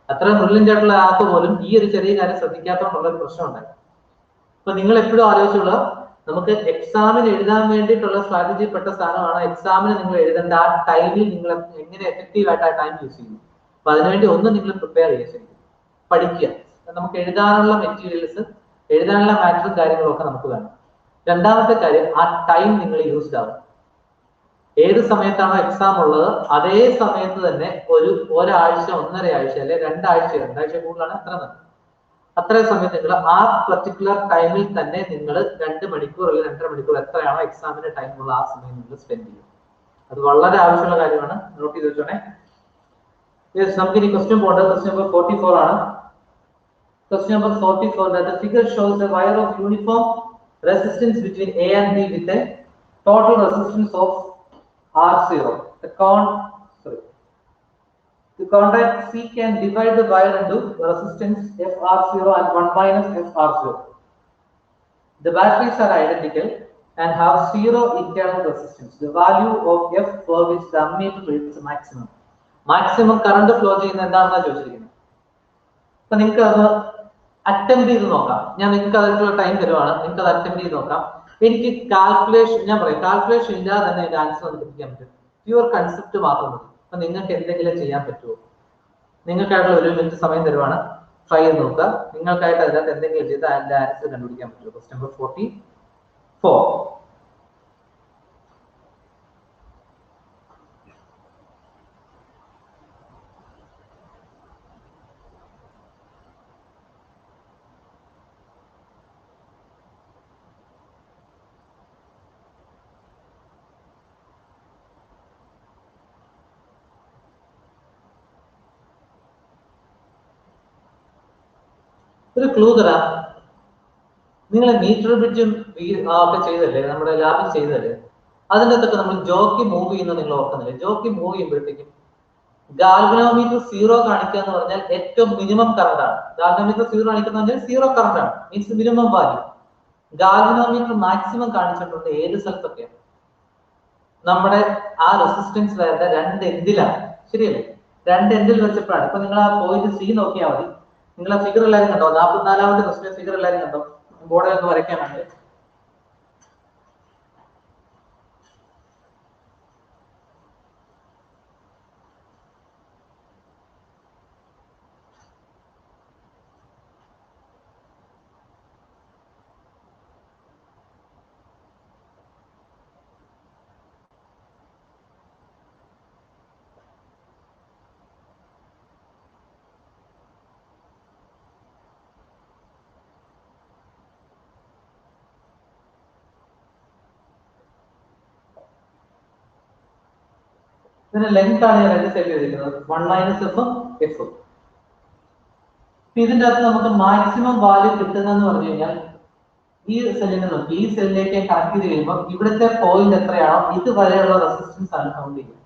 അത്ര ബ്രില്യന്റ് ആയിട്ടുള്ള ആൾക്ക് പോലും ഈ ഒരു ചെറിയ കാര്യം ശ്രദ്ധിക്കാത്തതുകൊണ്ടുള്ള ഒരു പ്രശ്നം ഉണ്ടായി. അപ്പൊ നിങ്ങൾ എപ്പോഴും ആലോചിച്ചുള്ള, നമുക്ക് എക്സാമിന് എഴുതാൻ വേണ്ടിയിട്ടുള്ള സ്ട്രാറ്റജി പെട്ട സാധനമാണ് എക്സാമിന് നിങ്ങൾ എഴുതേണ്ട ആ ടൈമിൽ നിങ്ങൾ എങ്ങനെ എഫക്റ്റീവ് ആയിട്ട് ആ ടൈം യൂസ് ചെയ്യുന്നു. അപ്പൊ അതിനുവേണ്ടി ഒന്ന് നിങ്ങൾ പ്രിപ്പയർ ചെയ്യുക, പഠിക്കുക. നമുക്ക് എഴുതാനുള്ള മെറ്റീരിയൽസ്, എഴുതാനുള്ള മാറ്ററും കാര്യങ്ങളും ഒക്കെ നമുക്ക് വേണം. രണ്ടാമത്തെ കാര്യം, ആ ടൈം നിങ്ങൾ യൂസ്ഡ് ആവും. ഏത് സമയത്താണോ എക്സാം ഉള്ളത് അതേ സമയത്ത് തന്നെ ഒരാഴ്ച, 1.5 ആഴ്ച അല്ലെ 2 ആഴ്ച കൂടുതലാണ് അത്രയും സമയത്ത് നിങ്ങൾ ആ പെർട്ടിക്കുലർ ടൈമിൽ തന്നെ നിങ്ങൾ 2 മണിക്കൂർ അല്ലെങ്കിൽ 2.5 മണിക്കൂർ എത്രയാണോ എക്സാമിന്റെ ടൈമുള്ള ആ സമയം നിങ്ങൾ സ്പെൻഡ് ചെയ്യും. അത് വളരെ ആവശ്യമുള്ള കാര്യമാണ്, നോട്ട് ചെയ്ത് വെച്ചോണേ. നമുക്ക് ഇനി ക്വസ്റ്റ്യൻ പോകേണ്ടത് ക്വസ്റ്റ്യൻ നമ്പർ 44 ആണ്. Question number 44, that the figure shows a wire of uniform resistance between A and B with a total resistance of R0. The contact C can divide the wire into resistance FR0 and 1 minus FR0. The batteries are identical and have 0 internal resistance. The value of F for which the ammeter reads maximum. Maximum current flow ചെയ്യുന്ന എന്താണെന്നാണ് ചോദിച്ചിരിക്കുന്നത്. അപ്പൊ നിങ്ങൾക്ക് അത് അറ്റംപ്റ്റ് ചെയ്ത് നോക്കാം. ഞാൻ നിങ്ങൾക്ക് അതിനുള്ള ടൈം തരുവാണ്, നിങ്ങൾക്ക് അത് അറ്റംപ്റ്റ് ചെയ്ത് നോക്കാം. എനിക്ക് കാൽക്കുലേഷൻ, ഞാൻ പറയാം, കാൽക്കുലേഷൻ ഇല്ലാതെ തന്നെ അതിന്റെ ആൻസർ കണ്ടുപിടിക്കാൻ പറ്റും. പ്യുവർ കൺസെപ്റ്റ് മാത്രം മതി. അപ്പൊ നിങ്ങൾക്ക് എന്തെങ്കിലും ചെയ്യാൻ പറ്റുമോ? നിങ്ങൾക്കായിട്ടുള്ള 1 മിനിറ്റ് സമയം തരുവാണ്, ട്രൈ ചെയ്ത് നോക്കുക. നിങ്ങൾക്കായിട്ട് അതിനകത്ത് എന്തെങ്കിലും ചെയ്ത് അതിന്റെ ആൻസർ കണ്ടുപിടിക്കാൻ പറ്റുമോ? Question number 40. 4. ഒരു ക്ലൂ തരാം. നിങ്ങൾ മീറ്റർ ബ്രിഡ്ജും ഒക്കെ ചെയ്തല്ലേ, നമ്മുടെ ലാബിൽ ചെയ്തല്ലേ, അതിൻ്റെ അകത്തൊക്കെ നമ്മൾ ജോക്കി മൂവ് ചെയ്യുന്നത് നിങ്ങൾ ഓർക്കുന്നില്ലേ? ജോക്കി മൂവ് ചെയ്യുമ്പോഴത്തേക്കും ഗാൽവനോമീറ്റർ 0 കാണിക്കുക എന്ന് പറഞ്ഞാൽ ഏറ്റവും മിനിമം കറണ്ട് ആണ്. ഗാൽവനോമീറ്റർ 0 കാണിക്കുന്ന പറഞ്ഞാൽ 0 കറണ്ട് ആണ്, means minimum value. Galvanometer maximum കാണിച്ചിട്ടുണ്ട് ഏത് സ്ഥലത്തൊക്കെയാണ്? നമ്മുടെ ആ റെസിസ്റ്റൻസ് വയറിന്റെ 2 എൻഡിലാണ്, ശരിയല്ലേ? 2 എൻഡിൽ വെച്ചപ്പോഴാണ്. ഇപ്പൊ നിങ്ങൾ ആ പോയിന്റ് സി നോക്കിയാൽ മതി. നിങ്ങൾ ആ ഫിഗർ എല്ലാവരും കണ്ടോ? 44ാമത്തെ ക്വസ്റ്റ്യൻ ഫിഗർ എല്ലാവരും കണ്ടോ? ബോർഡിൽ ഒന്ന് വരയ്ക്കാൻ വേണ്ടി. ഇതിന്റെ ലെങ്ത് ആണ് ഞാൻ 2 സെറ്റ് ചെയ്തിരിക്കുന്നത്, 1 - f f. ഇതിന്റെ അകത്ത് നമുക്ക് മാക്സിമം വാല്യൂ കിട്ടുന്നതെന്ന് പറഞ്ഞു കഴിഞ്ഞാൽ ഈ സെല്ലിനെ നോക്കി, ഈ സെല്ലിലേക്ക് കണക്ട് ചെയ്ത് കഴിയുമ്പോൾ ഇവിടുത്തെ പോയിന്റ് എത്രയാണോ ഇതുവരെയുള്ള റെസിസ്റ്റൻസ് ആണ് കൗണ്ട് ചെയ്യുന്നത്.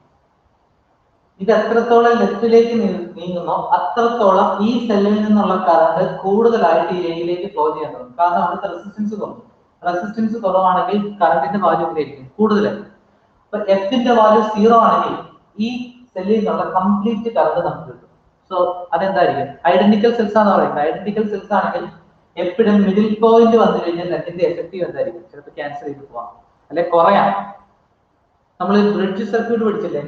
ഇത് എത്രത്തോളം ലെഫ്റ്റിലേക്ക് നീങ്ങുന്നോ അത്രത്തോളം ഈ സെല്ലിൽ നിന്നുള്ള കറണ്ട് കൂടുതലായിട്ട് ഈ എയിലേക്ക് ഫ്ലോ ചെയ്യാൻ തുടങ്ങും. കാരണം അവിടുത്തെ റെസിസ്റ്റൻസ് കുറഞ്ഞു. റെസിസ്റ്റൻസ് കുറവാണെങ്കിൽ കറണ്ടിന്റെ വാല്യൂ കൂടിയായിരിക്കും കൂടുതലായിരിക്കും. അപ്പൊ എഫിന്റെ വാല്യൂ 0 ആണെങ്കിൽ ഈ സെല്ലിൽ നിന്നുള്ള കംപ്ലീറ്റ് കറണ്ട് നമുക്ക് കിട്ടും. സോ അതെന്തായിരിക്കും? ഐഡന്റിക്കൽ സെൽസ് ആണ് പറയുന്നത്. ഐഡന്റിക്കൽ സെൽസ് ആണെങ്കിൽ എപ്പോഴും മിഡിൽ പോയിന്റ് വന്നു കഴിഞ്ഞാൽ നെറ്റിന്റെ എഫക്റ്റീവ് എന്തായിരിക്കും? ചിലപ്പോൾ ക്യാൻസൽ ചെയ്ത് പോവാം, അല്ലെ കുറയാം. നമ്മൾ ബ്രിഡ്ജ് സർക്യൂട്ട് പഠിച്ചില്ലേ?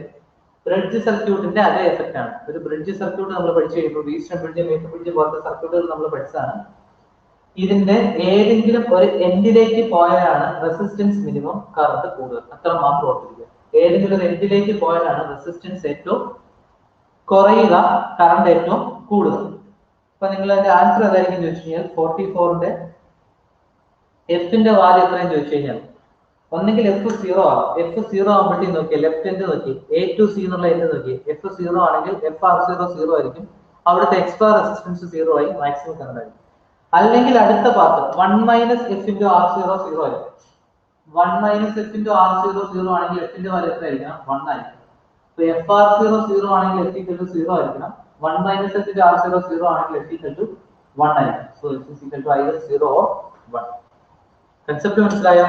ബ്രിഡ്ജ് സർക്യൂട്ടിന്റെ അതേ എഫക്റ്റ് ആണ്. ഒരു ബ്രിഡ്ജ് സർക്യൂട്ട് നമ്മൾ പഠിച്ചു കഴിയുമ്പോൾ ഈസ്റ്റേൺ ബ്രിഡ്ജ്, മീറ്റർ ബ്രിഡ്ജ് പോലത്തെ സർക്യൂട്ടുകൾ നമ്മൾ പഠിച്ചതാണ്. ഇതിന്റെ ഏതെങ്കിലും ഒരു എൻഡിലേക്ക് പോയാലാണ് റെസിസ്റ്റൻസ് മിനിമം, കറണ്ട് കൂടുതൽ. അത്ര മാത്രം ഓർത്തിരിക്കുക. ഏതെങ്കിലും ഒരു എൻഡിലേക്ക് പോയാലാണ് റെസിസ്റ്റൻസ് ഏറ്റവും കുറയുക, കറണ്ട് ഏറ്റവും കൂടുതൽ. അപ്പൊ നിങ്ങൾ അതിന്റെ ആൻസർ ഏതായിരിക്കും ചോദിച്ചു കഴിഞ്ഞാൽ 44ന്റെ എഫിന്റെ വാല്യൂ എത്രയും ചോദിച്ചു കഴിഞ്ഞാൽ ഒന്നെങ്കിൽ എഫ് 0 ആകും. എഫ് 0 ആകുമ്പോഴത്തേക്ക് നോക്കിയാൽ ലെഫ്റ്റ് എൻഡ് നോക്കി, എ ടു സി എന്നുള്ള എൻഡ് നോക്കി, എഫ് 0 ആണെങ്കിൽ എഫ് ആർ 0 0 ആയിരിക്കും. അവിടുത്തെ എക്സ്ട്രാ റെസിസ്റ്റൻസ് 0 ആയി, മാക്സിമം കറണ്ട് ആയിരിക്കും. അല്ലെങ്കിൽ അടുത്ത പാർട്ട് 1 - f × r0 0 ആയിരിക്കും. 1 - f × r0 0 ആണെങ്കിൽ എഫിന്റെ വാല്യൂ എത്ര ആയിരിക്കണം? 1 ആയിരിക്കും. അപ്പൊ എഫ് ആർ 0 0 ആണെങ്കിൽ f = 0 ആയിരിക്കണം. 1 - f × r0 0 ആണെങ്കിൽ f = 1 ആയിരിക്കും. So f = either 0 or 1. Concept മനസ്സിലായോ?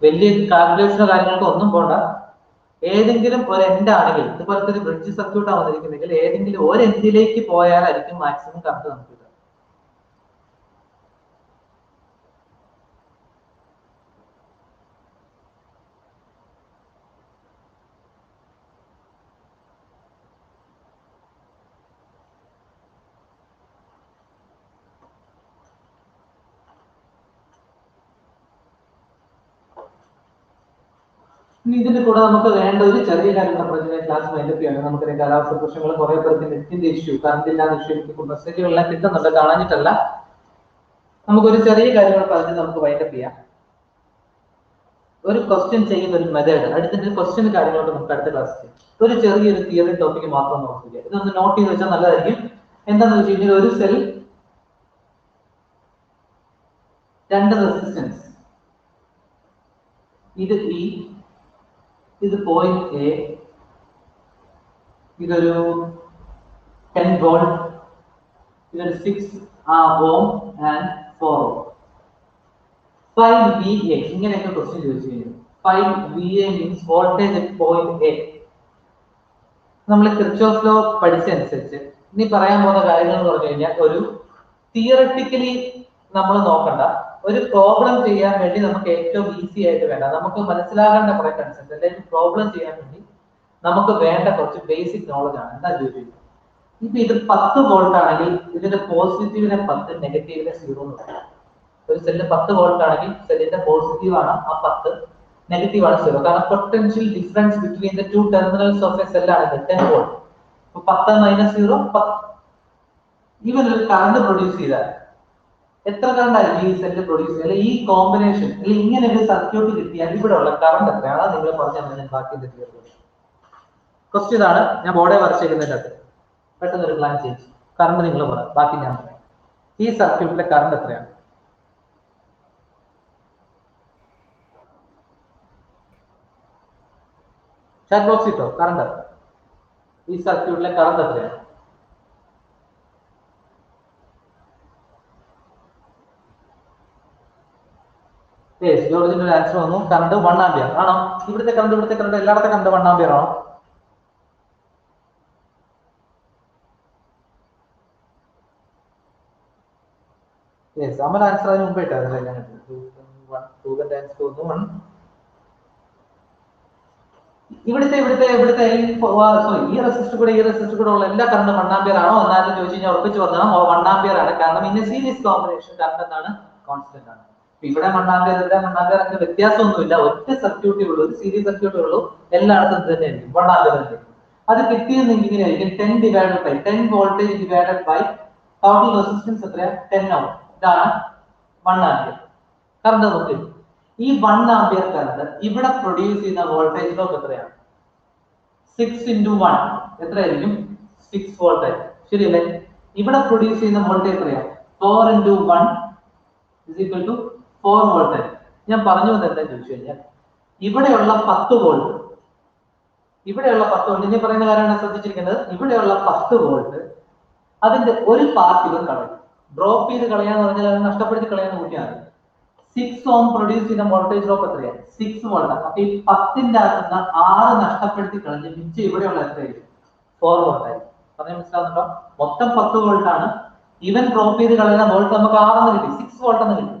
വലിയ കാൽക്കുലേഷനോ കാര്യങ്ങൾക്കോ ഒന്നും പോണ്ട. ഏതെങ്കിലും ഒരു എൻഡ് ആണെങ്കിൽ, ഇതുപോലത്തെ ഒരു ബ്രിഡ്ജ് സർക്യൂട്ട് ആണ് വന്നിരിക്കുന്നെങ്കിൽ ഏതെങ്കിലും ഒരു എൻഡിലേക്ക് പോയാലായിരിക്കും മാക്സിമം കറണ്ട് നമുക്ക്. ഇതിന്റെ കൂടെ നമുക്ക് വേണ്ട ഒരു ചെറിയ കാര്യം നമ്മുടെ ക്ലാസ് വൈൻഡപ്പിയാണ്. നമുക്ക് കാലാവസ്ഥ പ്രശ്നങ്ങൾ, കുറെ പേർക്ക് നെറ്റിന്റെ ഇഷ്യൂ, കറണ്ട് ഇല്ലാതെ ഇഷ്യൂ, എനിക്ക് മെസ്സേജുകളെല്ലാം കിട്ടുന്നുണ്ട്, കാണാഞ്ഞിട്ടല്ല. നമുക്കൊരു ചെറിയ കാര്യങ്ങൾ പറഞ്ഞ് നമുക്ക് വൈൻഡപ്പ് ചെയ്യാം. ഒരു ക്വസ്റ്റ്യൻ ചെയ്യുന്ന ഒരു മെത്തേഡ്, അടുത്ത ക്വസ്റ്റ്യൻ കാര്യങ്ങളോട് നമുക്ക് അടുത്ത ക്ലാസ് ചെയ്യാം. ഒരു ചെറിയൊരു തിയറി ടോപ്പിക്ക് മാത്രം നോക്കുക. ഇതൊന്ന് നോട്ട് ചെയ്ത് വെച്ചാൽ നല്ലതായിരിക്കും. എന്താണെന്ന് വെച്ച് കഴിഞ്ഞാൽ ഒരു സെൽ, 2 റെസിസ്റ്റൻസ്, ഇത് ഇ, ഇത് പോയിന്റ് എ, ഇതൊരു 10 വോൾട്ട്, ഇതൊരു 6 ഓം ആൻഡ് 4 ഓം. 5 VA ഇങ്ങനെയൊക്കെ ക്വസ്റ്റ്യൻ ചോദിച്ചു കഴിഞ്ഞു. 5 VA means voltage at point A. നമ്മൾ കിർച്ചോഫ് ലോ പഠിച്ചനുസരിച്ച് ഇനി പറയാൻ പോകുന്ന കാര്യങ്ങൾ എന്ന് പറഞ്ഞു കഴിഞ്ഞാൽ ഒരു തിയററ്റിക്കലി നമ്മൾ നോക്കണ്ട, ഒരു പ്രോബ്ലം ചെയ്യാൻ വേണ്ടി നമുക്ക് ഏറ്റവും ഈസി ആയിട്ട് വേണ്ട, നമുക്ക് മനസ്സിലാകേണ്ട കുറെ കൺസെപ്റ്റ്, അല്ലെങ്കിൽ പ്രോബ്ലം ചെയ്യാൻ വേണ്ടി നമുക്ക് വേണ്ട കുറച്ച് ബേസിക് നോളജ് ആണ്. എന്താ ചോദിക്കുന്നത്? ഇപ്പൊ ഇത് 10 വോൾട്ട് ആണെങ്കിൽ ഇതിന്റെ പോസിറ്റീവിനെ 10, നെഗറ്റീവിനെ 0 എന്ന് പറയാം. ഒരു സെല്ല് 10 വോൾട്ട് ആണെങ്കിൽ സെല്ലിന്റെ പോസിറ്റീവ് ആണ് ആ 10, നെഗറ്റീവ് ആണ് 0. കാരണം potential difference between the two terminals of A cell ആണ് 10 വോൾട്ട്. അപ്പൊ 10 മൈനസ് 0 10. ഈവൻ ഒരു കറണ്ട് പ്രൊഡ്യൂസ് ചെയ്താൽ എത്ര കറണ്ട് ആയിരിക്കും ഈ സെല്ല് പ്രൊഡ്യൂസ് ചെയ്യുക? അല്ലെങ്കിൽ ഈ കോമ്പിനേഷൻ അല്ലെങ്കിൽ ഇങ്ങനെ ഒരു സർക്യൂട്ട് കിട്ടിയാൽ ഇവിടെ ഉള്ള കറണ്ട് എത്രയാണ്? നിങ്ങൾ പറഞ്ഞാൽ ഞാൻ ബാക്കി ക്വസ്റ്റ്യൻ ആണ്. ഞാൻ ബോർഡെ വരച്ചേക്കുന്നതിന്റെ അകത്ത് പെട്ടെന്ന് ഒരു പ്ലാൻ ചെയ്തു. കറണ്ട് നിങ്ങൾ പറയാം, ബാക്കി ഞാൻ പറയാം. ഈ സർക്യൂട്ടിലെ കറണ്ട് എത്രയാണ്? ചാറ്റ് ബോക്സ് ഇട്ടോ. കറണ്ട് ഈ സർക്യൂട്ടിലെ കറണ്ട് എത്രയാണ്? ജോർജിന്റെ ഒരു ആൻസർ വന്നു. കറണ്ട് 1 ആംപിയർ ആണോ? ഇവിടുത്തെ കറണ്ട് എല്ലായിടത്തെ കറണ്ട് 1 ആംപിയർ ആണോ? അമൽ ആൻസർ അതിന് മുമ്പ് ഇട്ടായിരുന്നല്ലേ? ഞാൻ ഇവിടുത്തെ സോറി ഈ റെസിസ്റ്റർ കൂടെ ഉള്ള എല്ലാ കറണ്ട് 1 ആംപിയർ ആണോ എന്നാലും ചോദിച്ചു കഴിഞ്ഞാൽ ഉറപ്പിച്ച് പറഞ്ഞാൽ 1 ആംപിയർ ആണ്. കാരണം ഇന്ന സീരീസ് കോമ്പിനേഷൻ കറണ്ട് എന്താണ്? കോൺസ്റ്റന്റ് ആണ്. ഇവിടെ 1 ആംപിയർ ഇവിടെ 1 ആംപിയർ അങ്ങനെ വ്യത്യാസമൊന്നുമില്ല. ഒറ്റ സർക്യൂട്ടേ ഉള്ളൂ, ഒരു സീരീസ് സർക്യൂട്ടേ ഉള്ളൂ. എല്ലായിടത്തും തന്നെ ആയിരിക്കും 1 ആംപിയർ തന്നെ. അത് കിട്ടിയെന്ന് ഇങ്ങനെ ആയിരിക്കും 10 divided by 10 voltage divided by total resistance എത്രയാണ്? 10 ഓം. ഇതാണ് 1 ആംപിയർ കറണ്ട്. നോക്കി ഈ 1 ആംപിയർ കറണ്ട് ഇവിടെ പ്രൊഡ്യൂസ് ചെയ്യുന്ന വോൾട്ടേജ് ഡ്രോപ്പ് എത്രയാണ്? 6 into 1 എത്രയായിരിക്കും? 6 വോൾട്ട് ആയിരിക്കും. ശരിയല്ലേ? ഇവിടെ പ്രൊഡ്യൂസ് ചെയ്യുന്ന വോൾട്ടേജ് എത്രയാണ്? 4 into 1 is equal to 4 volt ആയിരിക്കും. ഞാൻ പറഞ്ഞു വന്നത് എന്താ ചോദിച്ചു കഴിഞ്ഞാൽ ഇവിടെയുള്ള 10 വോൾട്ട് ഞാൻ പറയുന്ന കാര്യമാണ് ശ്രദ്ധിച്ചിരിക്കേണ്ടത്. ഇവിടെയുള്ള 10 വോൾട്ട് അതിന്റെ ഒരു പാർട്ട് ഇവർ കളയും. ഡ്രോപ്പ് ചെയ്ത് കളയാന്ന് പറഞ്ഞാൽ അത് നഷ്ടപ്പെടുത്തി കളയാന്ന് കൂട്ടിയാണ്. 6 ഓം പ്രൊഡ്യൂസ് ചെയ്യുന്ന വോൾട്ടേജ് ഡ്രോപ്പ് എത്രയാണ്? 6 വോൾട്ട്. അപ്പൊ ഈ 10ന്റെ അകത്തുനിന്ന് 6 നഷ്ടപ്പെടുത്തി കളഞ്ഞ് മിച്ചം ഇവിടെയുള്ള എത്രയായിരിക്കും? 4 വോൾട്ട് ആയിരിക്കും. പറഞ്ഞാൽ മനസ്സിലാവുന്നുണ്ടോ? മൊത്തം 10 വോൾട്ട് ആണ്. ഇവൻ ഡ്രോപ്പ് ചെയ്ത് കളയുന്ന വോൾട്ട് നമുക്ക് 6 എന്ന് കിട്ടി, 6 വോൾട്ട് എന്ന് കിട്ടി.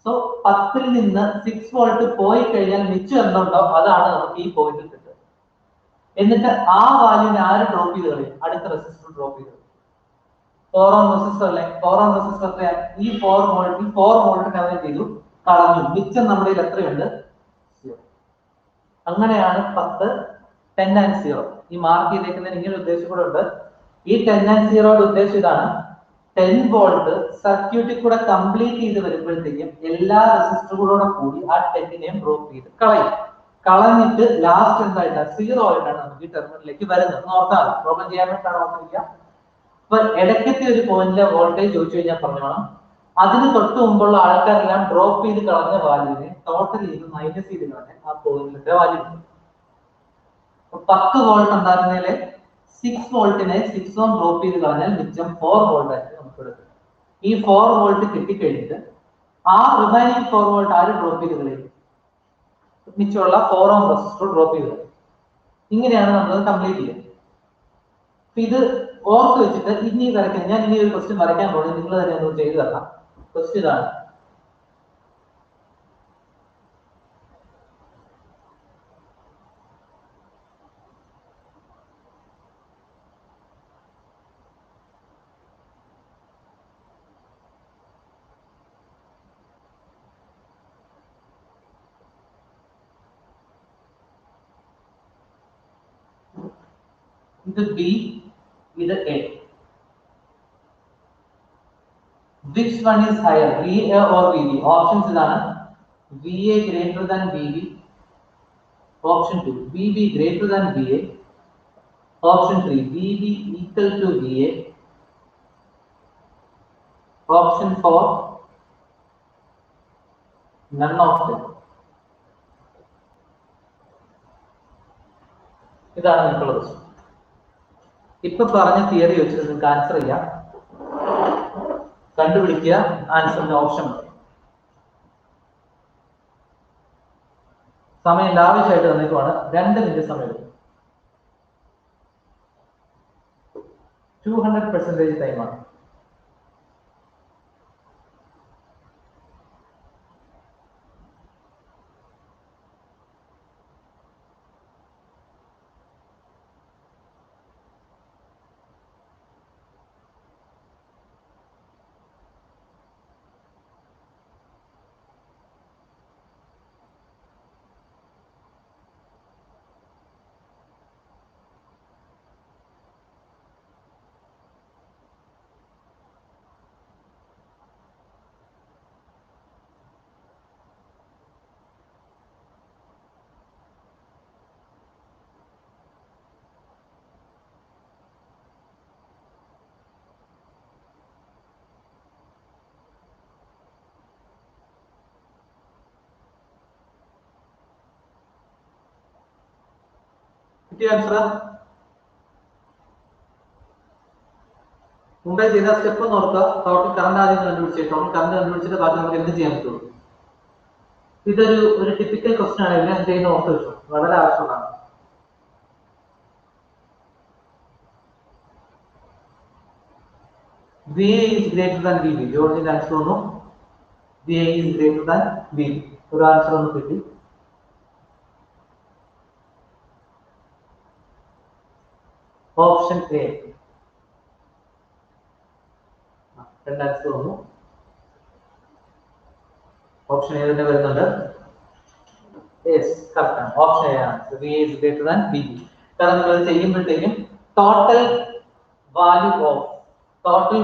സോ 10ൽ നിന്ന് 6 വോൾട്ട് പോയി കഴിഞ്ഞാൽ മിച്ചം എന്തുണ്ടോ അതാണ് നമുക്ക് ഈ പോയിന്റിൽ കിട്ടുന്നത്. എന്നിട്ട് ആ വാല്യൂവിനെ ആര് ഡ്രോപ്പ് ചെയ്ത് കളയും? അടുത്ത റെസിസ്റ്റർ ഡ്രോപ്പ് ചെയ്ത് കളയും. 4 ഓം റെസിസ്റ്റർ അല്ലേ? 4 ഓം റെസിസ്റ്റർ എത്രയാണ്? ഈ 4 വോൾട്ടിന് അവർ ചെയ്തു കളഞ്ഞു. മിച്ചം നമ്മുടെ കയ്യിൽ എത്രയുണ്ട്? 0. അങ്ങനെയാണ് 10 10 and 0 ഈ മാർക്ക് ചെയ്തേക്കുന്നതിന് ഇങ്ങനെ ഉദ്ദേശം കൂടെ ഉണ്ട്. ഈ 10 and 0 ഉദ്ദേശം ഇതാണ്. 10 വോൾട്ട് സർക്യൂട്ടിൽ കൂടെ കംപ്ലീറ്റ് ചെയ്ത് വരുമ്പോഴത്തേക്കും എല്ലാ റെസിസ്റ്ററുകളോടെ കൂടി ആ 10നെയും ഡ്രോപ്പ് ചെയ്ത് കളഞ്ഞിട്ട് ലാസ്റ്റ് എന്തായിട്ടാണ്? 0 ആയിട്ടാണ് നമുക്ക് ഈ ടെർമിനലിലേക്ക് വരുന്നത്. നോക്കാം, പ്രോബ്ലം ചെയ്യാൻ വേണ്ടിയിട്ടാണ് ഓർമ്മിക്കുക. അപ്പൊ ഇടയ്ക്കത്തെ ഒരു പോയിന്റിലെ വോൾട്ടേജ് ചോദിച്ചു കഴിഞ്ഞാൽ പറഞ്ഞോണം, അതിന് തൊട്ട് മുമ്പുള്ള ആൾക്കാരെല്ലാം ഡ്രോപ്പ് ചെയ്ത് കളഞ്ഞ വാല്യൂവിനെ ടോട്ടൽ ചെയ്ത് മൈനസ് ചെയ്ത് കളഞ്ഞാൽ ആ പോയിന്റിന്റെ വാല്യൂ കിട്ടും. 10 വോൾട്ട് ഉണ്ടായിരുന്നതിലെ 6 വോൾട്ടിനെ 6 ഓം ഡ്രോപ്പ് ചെയ്ത് കളഞ്ഞാൽ മിച്ചം 4 വോൾട്ട് ആയിട്ട് നമുക്ക് എടുക്കും. ഈ 4 വോൾട്ട് കിട്ടിക്കഴിഞ്ഞിട്ട് ആ റിമൈനിങ് 4 വോൾട്ട് ആര് ഡ്രോപ്പ് ചെയ്ത് കളയും? മിച്ചമുള്ള 4 ഓം റെസിസ്റ്റർ ഡ്രോപ്പ് ചെയ്ത് കളയും. ഇങ്ങനെയാണ് നമ്മൾ കംപ്ലീറ്റ് ചെയ്യുന്നത്. ഇത് ഓർത്ത് വെച്ചിട്ട് ഇനി വരയ്ക്കാൻ ഞാൻ ഇനി ഒരു ക്വസ്റ്റ്യൻ വരയ്ക്കാൻ പോകുന്നത് നിങ്ങൾ തന്നെ ഒന്ന് ചെയ്തു തരണം. ക്വസ്റ്റ്യൻ ഇതാണ്. ഇത് ബി, ഇത് A. Which one is higher, VA or VB? Options ഇതാണ്. VA greater than VB. Option 2, VB greater than VA. Option 3, VB equal to VA. Option 4, none of them. ഇതാണ് നിങ്ങൾക്കുള്ള ക്വസ്റ്റ്യൻ. ഇപ്പൊ പറഞ്ഞ തിയറി വെച്ചിട്ട് നിങ്ങൾക്ക് ആൻസർ ചെയ്യാം. കണ്ടുപിടിക്കുക ആൻസറിന്റെ ഓപ്ഷൻ. സമയം ലാവിഷായിട്ട് തന്നേക്കുവാണ്. 2 മിനിറ്റ് സമയം എടുക്കും. 200% ടൈമാണ്. കിട്ടിയ ആൻസർ മുമ്പേ ചെയ്ത സ്റ്റെപ്പ് നോക്കുക. ടോട്ടൽ കറണ്ട് ആദ്യം കണ്ടുപിടിച്ചു. ടോട്ടൽ കറണ്ട് കണ്ടുപിടിച്ചിട്ട് ബാക്കി നമുക്ക് എന്ത് ചെയ്യാൻ പറ്റുള്ളൂ. ഇതൊരു ടിപ്പിക്കൽ ക്വസ്റ്റൻ ആണ്. എല്ലാം ചെയ്യുന്ന ഓർത്ത് വെച്ചു, വളരെ ആവശ്യമാണ്. VA is greater than VB. ജോർജിന്റെ ആൻസർ ഒന്നും VA is greater than VB. ഒരു ആൻസർ ഒന്ന് കിട്ടി. Option A. രണ്ട് ആൻസർ വന്നു. ഓപ്ഷൻ എ തന്നെ വരുന്നുണ്ട്. യെസ്, കറക്റ്റ് ആണ്. ഓപ്ഷൻ എ ആണ്. VA is greater than VB. കാരണം നിങ്ങൾ ചെയ്യുമ്പോഴത്തേക്കും ടോട്ടൽ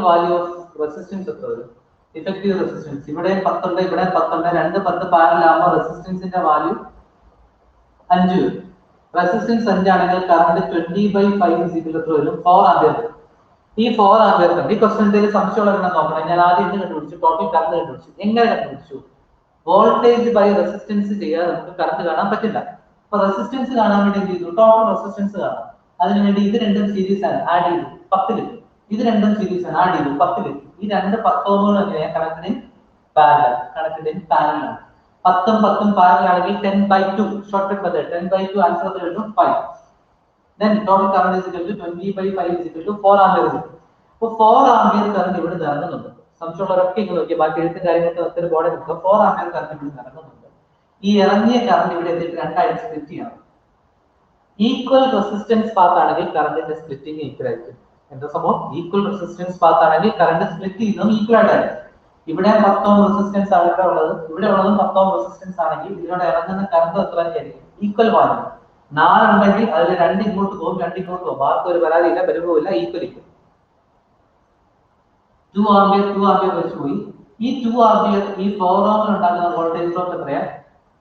വാല്യൂ ഓഫ് റെസിസ്റ്റൻസ് എത്ര വരും? ഇഫക്റ്റീവ് റെസിസ്റ്റൻസ് ഇവിടെ 10 ഉണ്ട്, ഇവിടെ 10 ഉണ്ട്. 2 10 പാരലൽ ആകുമ്പോൾ റെസിസ്റ്റൻസിന്റെ വാല്യൂ 5 വരും. റെസിസ്റ്റൻസ് 5 ആണെങ്കിൽ കറണ്ട് 20/5 എത്ര വരും? 4 ആംപിയർ. ഈ 4 ആംപിയർ കറണ്ട് ഈ ക്വസ്റ്റൻ എന്തെങ്കിലും സംശയമുള്ള നോക്കണം. ഞാൻ ആദ്യം എന്ത് കണ്ടുപിടിച്ചു? ടോട്ടൽ കറണ്ട് കണ്ടുപിടിച്ചു. എങ്ങനെ കണ്ടുപിടിച്ചു? വോൾട്ടേജ് ബൈ റെസിസ്റ്റൻസ് ചെയ്യാതെ നമുക്ക് കറണ്ട് കാണാൻ പറ്റില്ല. അപ്പൊ റെസിസ്റ്റൻസ് കാണാൻ വേണ്ടി എന്ത് ചെയ്തു? ടോട്ടൽ റെസിസ്റ്റൻസ് കാണാം. അതിനുവേണ്ടി ഇത് രണ്ടും സീരീസ് ആണ്, ആഡ് ചെയ്തു 10 ലിറ്റർ. ഇത് രണ്ടും സീരീസ് ആണ്, ആഡ് ചെയ്തു 10 ലിറ്റർ. ഈ രണ്ട് 10 ഓമുകൾ എങ്ങനെയാണ്? കണക്റ്റഡ് ഇൻ പാരലൽ ആണ്. 10 10 പാരലൽ ആണെങ്കിൽ 10/2 ഷോർട്ട്കട്ട് മെത്തേഡ് 10/2 ആൻസർ വരുന്നു 5. then total current is equal to 20/5 is equal to 4 ampere. അപ്പോൾ 4 ആംപിയർ കറണ്ട് ഇവിടെ ഇറങ്ങുന്നുണ്ട്. സംശയമുള്ളവരൊക്കെ ഇങ്ങനെ നോക്കിയാൽ ബാക്കി എഴുത്തും കാര്യങ്ങളൊക്കെ ഒത്തിരി ബോർഡിൽ നോക്കുക. 4 ആംപിയർ കറണ്ട് ഇവിടെ ഇറങ്ങുന്നുണ്ട്. ഈ ഇറങ്ങിയ കറണ്ട് ഇവിടെ എത്തിയിട്ട് രണ്ടായിട്ട് സ്പ്ലിറ്റ് ചെയ്യണം. ഈക്വൽ റെസിസ്റ്റൻസ് പാത്ത് ആണെങ്കിൽ കറണ്ടിന്റെ സ്പ്ലിറ്റിംഗ് ഈക്വൽ ആയിരിക്കും. എന്താ സംഭവം? ഈക്വൽ റെസിസ്റ്റൻസ് പാത്ത് ആണെങ്കിൽ കറണ്ട് സ്പ്ലിറ്റ് ചെയ്യുന്നതും ഈക്വൽ ആയിട്ടായിരിക്കും. ഇവിടെ 10 ഓം റെസിസ്റ്റൻസ് ആണ് ഇവിടെ ഉള്ളത്. ഇവിടെ ഉള്ളതും 10 ഓം റെസിസ്റ്റൻസ് ആണെങ്കിൽ ഇതിലൂടെ ഇറങ്ങുന്ന കറണ്ട് എത്ര ആയിരിക്കും? Equal value. 4 ഉണ്ടെങ്കിൽ അതിൽ 2 ഇങ്ങോട്ട് പോകും, 2 ഇങ്ങോട്ട് പോകും. ആർക്കും ഒരു പരാതിയില്ല, വരുമ്പോഴില്ല, ഈക്വൽ ഈക്വൽ. 2 ആംപിയർ വെച്ച് പോയി. ഈ 2 ആംപിയർ ഈ 4 ഓമിൽ ഉണ്ടാക്കുന്ന വോൾട്ടേജ് ഡ്രോപ്പ് എത്രയാണ്?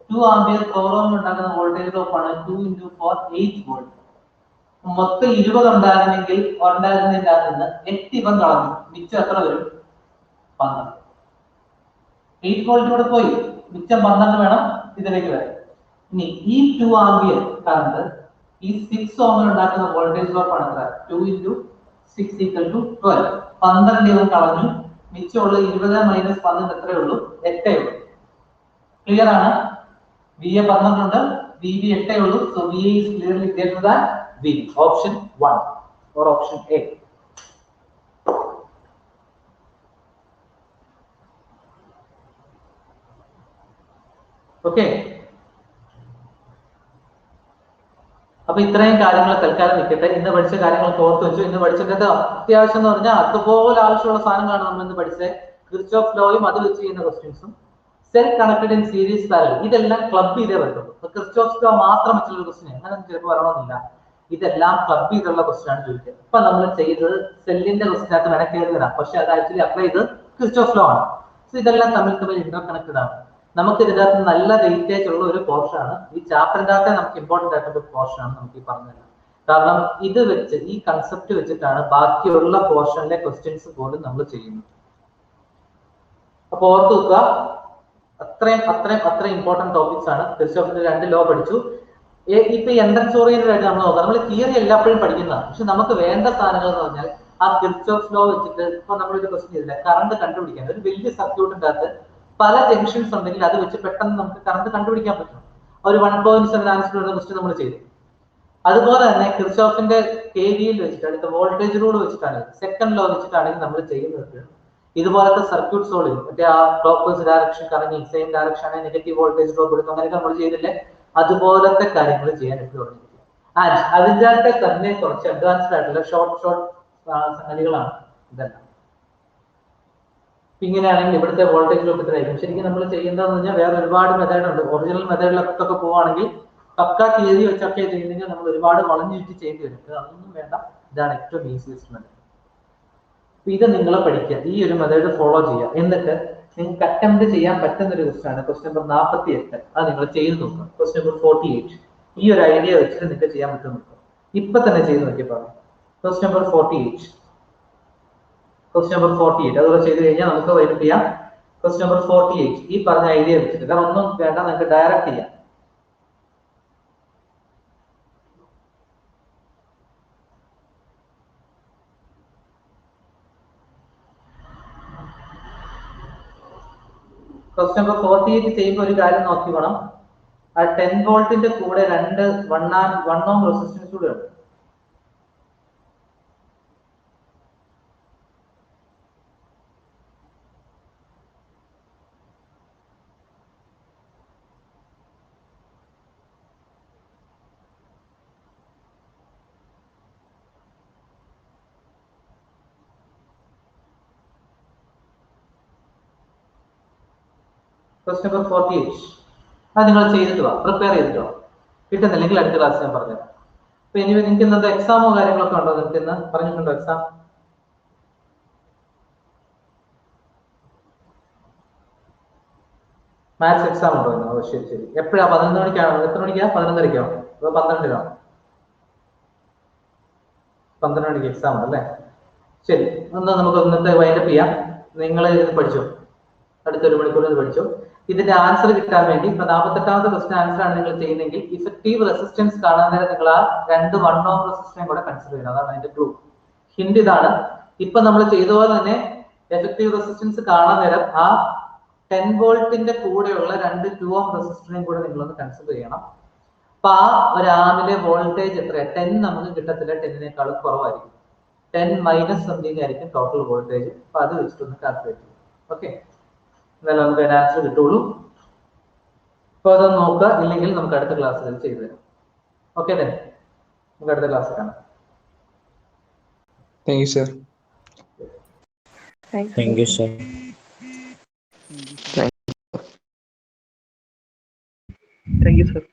2 ആംപിയർ 4 ഓമിൽ ഉണ്ടാക്കുന്ന വോൾട്ടേജ് ഡ്രോപ്പ് ആണ് 2 × 4 8 വോൾട്ട്. മൊത്തം 20 ഉണ്ടാകുന്നെങ്കിൽ ഉണ്ടാകുന്നതിന്റെ അകത്ത് 8 ഇവൻ കളഞ്ഞു. മിച്ചം എത്ര വരും? 12. 8 വോൾട്ട് ഇവിടെ പോയി, മിച്ചം 12 വേണം ഇതിലേക്ക് വരാൻ. ഇനി ഈ 2 ആംപിയർ കറണ്ട് ഈ 6 ഓമിൽ ഉണ്ടാക്കുന്ന വോൾട്ടേജ് ഡ്രോപ്പ് ആണ് എത്ര? 2 × 6 = 12. 12 ഇവൻ കളഞ്ഞു. മിച്ചമുള്ള 20 - 12 എത്രയേ ഉള്ളൂ? 8 ഉള്ളൂ. ക്ലിയർ ആണ്? VA 12 ഉണ്ട്, VB 8 ഉള്ളൂ. So VA is clearly greater than VB. Option 1 or option A. Okay. അപ്പൊ ഇത്രയും കാര്യങ്ങൾ തൽക്കാലം നിൽക്കട്ടെ. ഇന്ന് പഠിച്ച കാര്യങ്ങളൊക്കെ ഓർത്ത് വെച്ചു. ഇന്ന് പഠിച്ചിട്ട് അത്യാവശ്യം എന്ന് പറഞ്ഞാൽ അതുപോലെ ആവശ്യമുള്ള സാധനങ്ങളാണ് നമ്മൾ ഇന്ന് പഠിച്ചത്. കിർച്ചോഫ് ലോയും അത് വെച്ച് ചെയ്യുന്ന ക്വസ്റ്റ്യൻസും cell connected in series parallel ഇതെല്ലാം ക്ലബ് ചെയ്തേ പറ്റുള്ളൂ. കിർച്ചോഫ് ലോ മാത്രം വെച്ചുള്ള ക്വസ്റ്റ്യൻ അങ്ങനെ ചിലപ്പോൾ വരണമെന്നില്ല. ഇതെല്ലാം ക്ലബ് ചെയ്തുള്ള ക്വസ്റ്റ്യൻ ആണ് ചോദിക്കുക. ഇപ്പൊ നമ്മൾ ചെയ്തത് സെല്ലിന്റെ ക്വസ്റ്റ്യൻ ആയിട്ട് വേണേൽ കയറി വരാം, പക്ഷെ അത് ആക്ച്വലി അപ്ലൈ ചെയ്ത് കിർച്ചോഫ് ലോ ആണ്. സോ ഇതെല്ലാം തമ്മിൽ ഇന്റർ കണക്റ്റഡ് ആണ്. നമുക്ക് ഇതിനകത്ത് നല്ല വെയിറ്റേജ് ഉള്ള ഒരു പോർഷൻ ആണ് ഈ ചാപ്റ്ററിന്റെ അകത്തെ നമുക്ക് ഇമ്പോർട്ടന്റ് ആയിട്ടുള്ള ഒരു പോർഷൻ ആണ് നമുക്ക് ഈ പറഞ്ഞത്. കാരണം ഇത് വെച്ച് ഈ കൺസെപ്റ്റ് വെച്ചിട്ടാണ് ബാക്കിയുള്ള പോർഷനിലെ ക്വസ്റ്റ്യൻസ് പോലും നമ്മൾ ചെയ്യുന്നത്. അപ്പൊ ഓർത്ത് വെക്കുക, അത്രയും ഇമ്പോർട്ടന്റ് ടോപ്പിക്സ് ആണ്. കിർച്ചോഫിന്റെ 2 ലോ പഠിച്ചു. ഇപ്പൊ എൻട്രൻസ് ഓറിയന്റഡ് ആയിട്ട് നമ്മൾ നോക്കാം. നമ്മൾ തിയറി എല്ലാപ്പോഴും പഠിക്കുന്നതാണ്, പക്ഷെ നമുക്ക് വേണ്ട സാധനങ്ങൾ എന്ന് പറഞ്ഞാൽ ആ കിർച്ചോഫ് ലോ വെച്ചിട്ട് ഇപ്പൊ നമ്മളൊരു ക്വസ്റ്റ്യൻ ചെയ്തില്ല, കറണ്ട് കണ്ടുപിടിക്കാൻ ഒരു വലിയ സർക്യൂട്ടിന്റെ അകത്ത് പല ജംഗ്ഷൻസ് ഉണ്ടെങ്കിൽ അത് വെച്ച് പെട്ടെന്ന് നമുക്ക് കറണ്ട് കണ്ടുപിടിക്കാൻ പറ്റും. ഒരു 1.7 ആൻസർ വരുന്ന ക്വസ്റ്റ്യൻ നമ്മൾ ചെയ്തു. അതുപോലെ തന്നെ കിർച്ചോഫിന്റെ KVL വെച്ചിട്ട് അടുത്ത വോൾട്ടേജ് റൂൾ വെച്ചിട്ടാണ്, സെക്കൻഡ് ലോ വെച്ചിട്ടാണെങ്കിൽ നമ്മൾ ചെയ്യുന്നത് ഇതുപോലത്തെ സർക്യൂട്ട് സോൾവ് ചെയ്യും. മറ്റേ ആ ക്ലോക്ക്വൈസ് ഡയറക്ഷൻ കറങ്ങി സെയിം ഡയറക്ഷൻ ആണ് നെഗറ്റീവ് വോൾട്ടേജ് ഡ്രോപ്പ് എടുക്കും, അങ്ങനെയൊക്കെ നമ്മൾ ചെയ്തില്ലേ. അതുപോലത്തെ കാര്യങ്ങൾ ചെയ്യാൻ എപ്പോഴും അതിന്റെ തന്നെ കുറച്ച് അഡ്വാൻസ്ഡ് ആയിട്ടുള്ള ഷോർട്ട് സംഗതികളാണ് ഇതെല്ലാം. ഇങ്ങനെയാണെങ്കിൽ ഇവിടുത്തെ വോൾട്ടേജ് ഡ്രോപ്പ് ഇത്രയായിരിക്കും. ശരിക്കും നമ്മൾ ചെയ്യേണ്ടതെന്ന് പറഞ്ഞാൽ വേറെ ഒരുപാട് മെത്തേഡ് ഉണ്ട്. ഒറിജിനൽ മെത്തേഡിലൊക്കെ പോവുകയാണെങ്കിൽ പക്ക തിയറി വെച്ചൊക്കെ ചെയ്യുന്നെങ്കിൽ നമ്മൾ ഒരുപാട് വളഞ്ഞു ചുറ്റി ചെയ്യേണ്ടി വരും. അതൊന്നും വേണ്ട, ഇതാണ് ഏറ്റവും ഈസിയസ്റ്റ് മെത്തേഡ്. ഇത് നിങ്ങൾ പഠിക്കുക, ഈ ഒരു മെത്തേഡ് ഫോളോ ചെയ്യുക. എന്നിട്ട് നിങ്ങൾക്ക് അറ്റംപ്റ്റ് ചെയ്യാൻ പറ്റുന്ന ഒരു ക്വസ്റ്റ്യൻ ആണ് ക്വസ്റ്റ്യൻ നമ്പർ 48. അത് നിങ്ങൾ ചെയ്ത് നോക്കുക. ക്വസ്റ്റ്യൻ നമ്പർ 48 ഈ ഒരു ഐഡിയ വെച്ചിട്ട് നിങ്ങൾക്ക് ചെയ്യാൻ പറ്റും നോക്കുക. ഇപ്പൊ തന്നെ ചെയ്ത് നോക്കിയപ്പോൾ ക്വസ്റ്റ്യൻ നമ്പർ 48 അതുപോലെ ചെയ്ത് കഴിഞ്ഞാൽ നമുക്ക് വൈൻഡ് ചെയ്യാം. ക്വസ്റ്റ്യൻ നമ്പർ 48 ഈ പറഞ്ഞ ഐഡിയ വെച്ചിട്ട്, കാരണം ഒന്നും വേണ്ട, നിങ്ങൾക്ക് ഡയറക്റ്റ് ചെയ്യാം. ക്വസ്റ്റ്യൻ നമ്പർ 48 ചെയ്യുമ്പോൾ ഒരു കാര്യം നോക്കി വേണം, ആ 10 വോൾട്ടിന്റെ കൂടെ 1 ഓം റെസിസ്റ്റൻസ് കൂടെ ഉണ്ട്. ക്വസ്റ്റ്യൻ നമ്പർ 48 അത് നിങ്ങൾ ചെയ്തിട്ട് വാ, പ്രിപ്പയർ ചെയ്തിട്ട് വാ. കിട്ടുന്നില്ലെങ്കിൽ അടുത്ത ക്ലാസ് ഞാൻ പറഞ്ഞുതരാം. അപ്പൊ ഇനി നിങ്ങൾക്ക് ഇന്നത്തെ എക്സാമോ കാര്യങ്ങളൊക്കെ ഉണ്ടോ? നിങ്ങൾക്ക് ഇന്ന് പറഞ്ഞിട്ടുണ്ടോ എക്സാം? മാത്സ് എക്സാം ഉണ്ടോ ഇന്ന്? ഓ ശരി ശരി. എപ്പോഴാ? 11 മണിക്കാണോ? എത്ര മണിക്കാ? 11:30ക്കോ അതോ 12-നോ? 12 മണിക്ക് എക്സാം ഉണ്ടല്ലേ. ശരി, എന്നാ നമുക്ക് ഇന്നത്തെ വൈൻഡപ്പ് ചെയ്യാം. നിങ്ങൾ ഇത് പഠിച്ചോ, അടുത്തൊരു മണിക്കൂർ ഇത് പഠിച്ചോ. ഇതിന്റെ ആൻസർ കിട്ടാൻ വേണ്ടി 48ാമത്തെ ക്വസ്റ്റ്യൻ ആൻസർ ആണ് നിങ്ങൾ ചെയ്യുന്നെങ്കിൽ ഇഫക്റ്റീവ് റെസിസ്റ്റൻസ് കാണാൻ നേരം നിങ്ങൾ ആ 2 1 ഓം റെസിസ്റ്റൻസ് കൂടെ കൺസിഡർ ചെയ്യണം. അതാണ് അതിന്റെ ക്ലൂ. ഹിന്റ് ഇതാണ്, ഇപ്പൊ നമ്മൾ ചെയ്ത പോലെ തന്നെ എഫക്റ്റീവ് റെസിസ്റ്റൻസ് കാണാൻ നേരം ആ 10 വോൾട്ടിന്റെ കൂടെയുള്ള 2 2 ഓം റെസിസ്റ്ററിനെയും കൂടെ നിങ്ങളൊന്ന് കൺസിഡർ ചെയ്യണം. അപ്പൊ ആ ഒരു ആമിലെ വോൾട്ടേജ് എത്രയാണ്? 10 നമുക്ക് കിട്ടത്തില്ല, 10-നേക്കാളും കുറവായിരിക്കും. 10 മൈനസ് സംതിങ് ആയിരിക്കും ടോട്ടൽ വോൾട്ടേജ്. അപ്പൊ അത് വെച്ചിട്ടൊന്ന് കാൽക്കുലേറ്റ് ചെയ്യും. ഓക്കെ, എന്നാലും നമുക്ക് അതിന് ആൻസർ കിട്ടുള്ളൂ. അപ്പൊ അതൊന്ന് നോക്കുക, ഇല്ലെങ്കിൽ നമുക്ക് അടുത്ത ക്ലാസ്സിൽ ചെയ്തു തരാം. ഓക്കെ, നമുക്ക് അടുത്ത ക്ലാസ് കാണാം. Thank you, sir. Thank you, sir. Thank you, sir.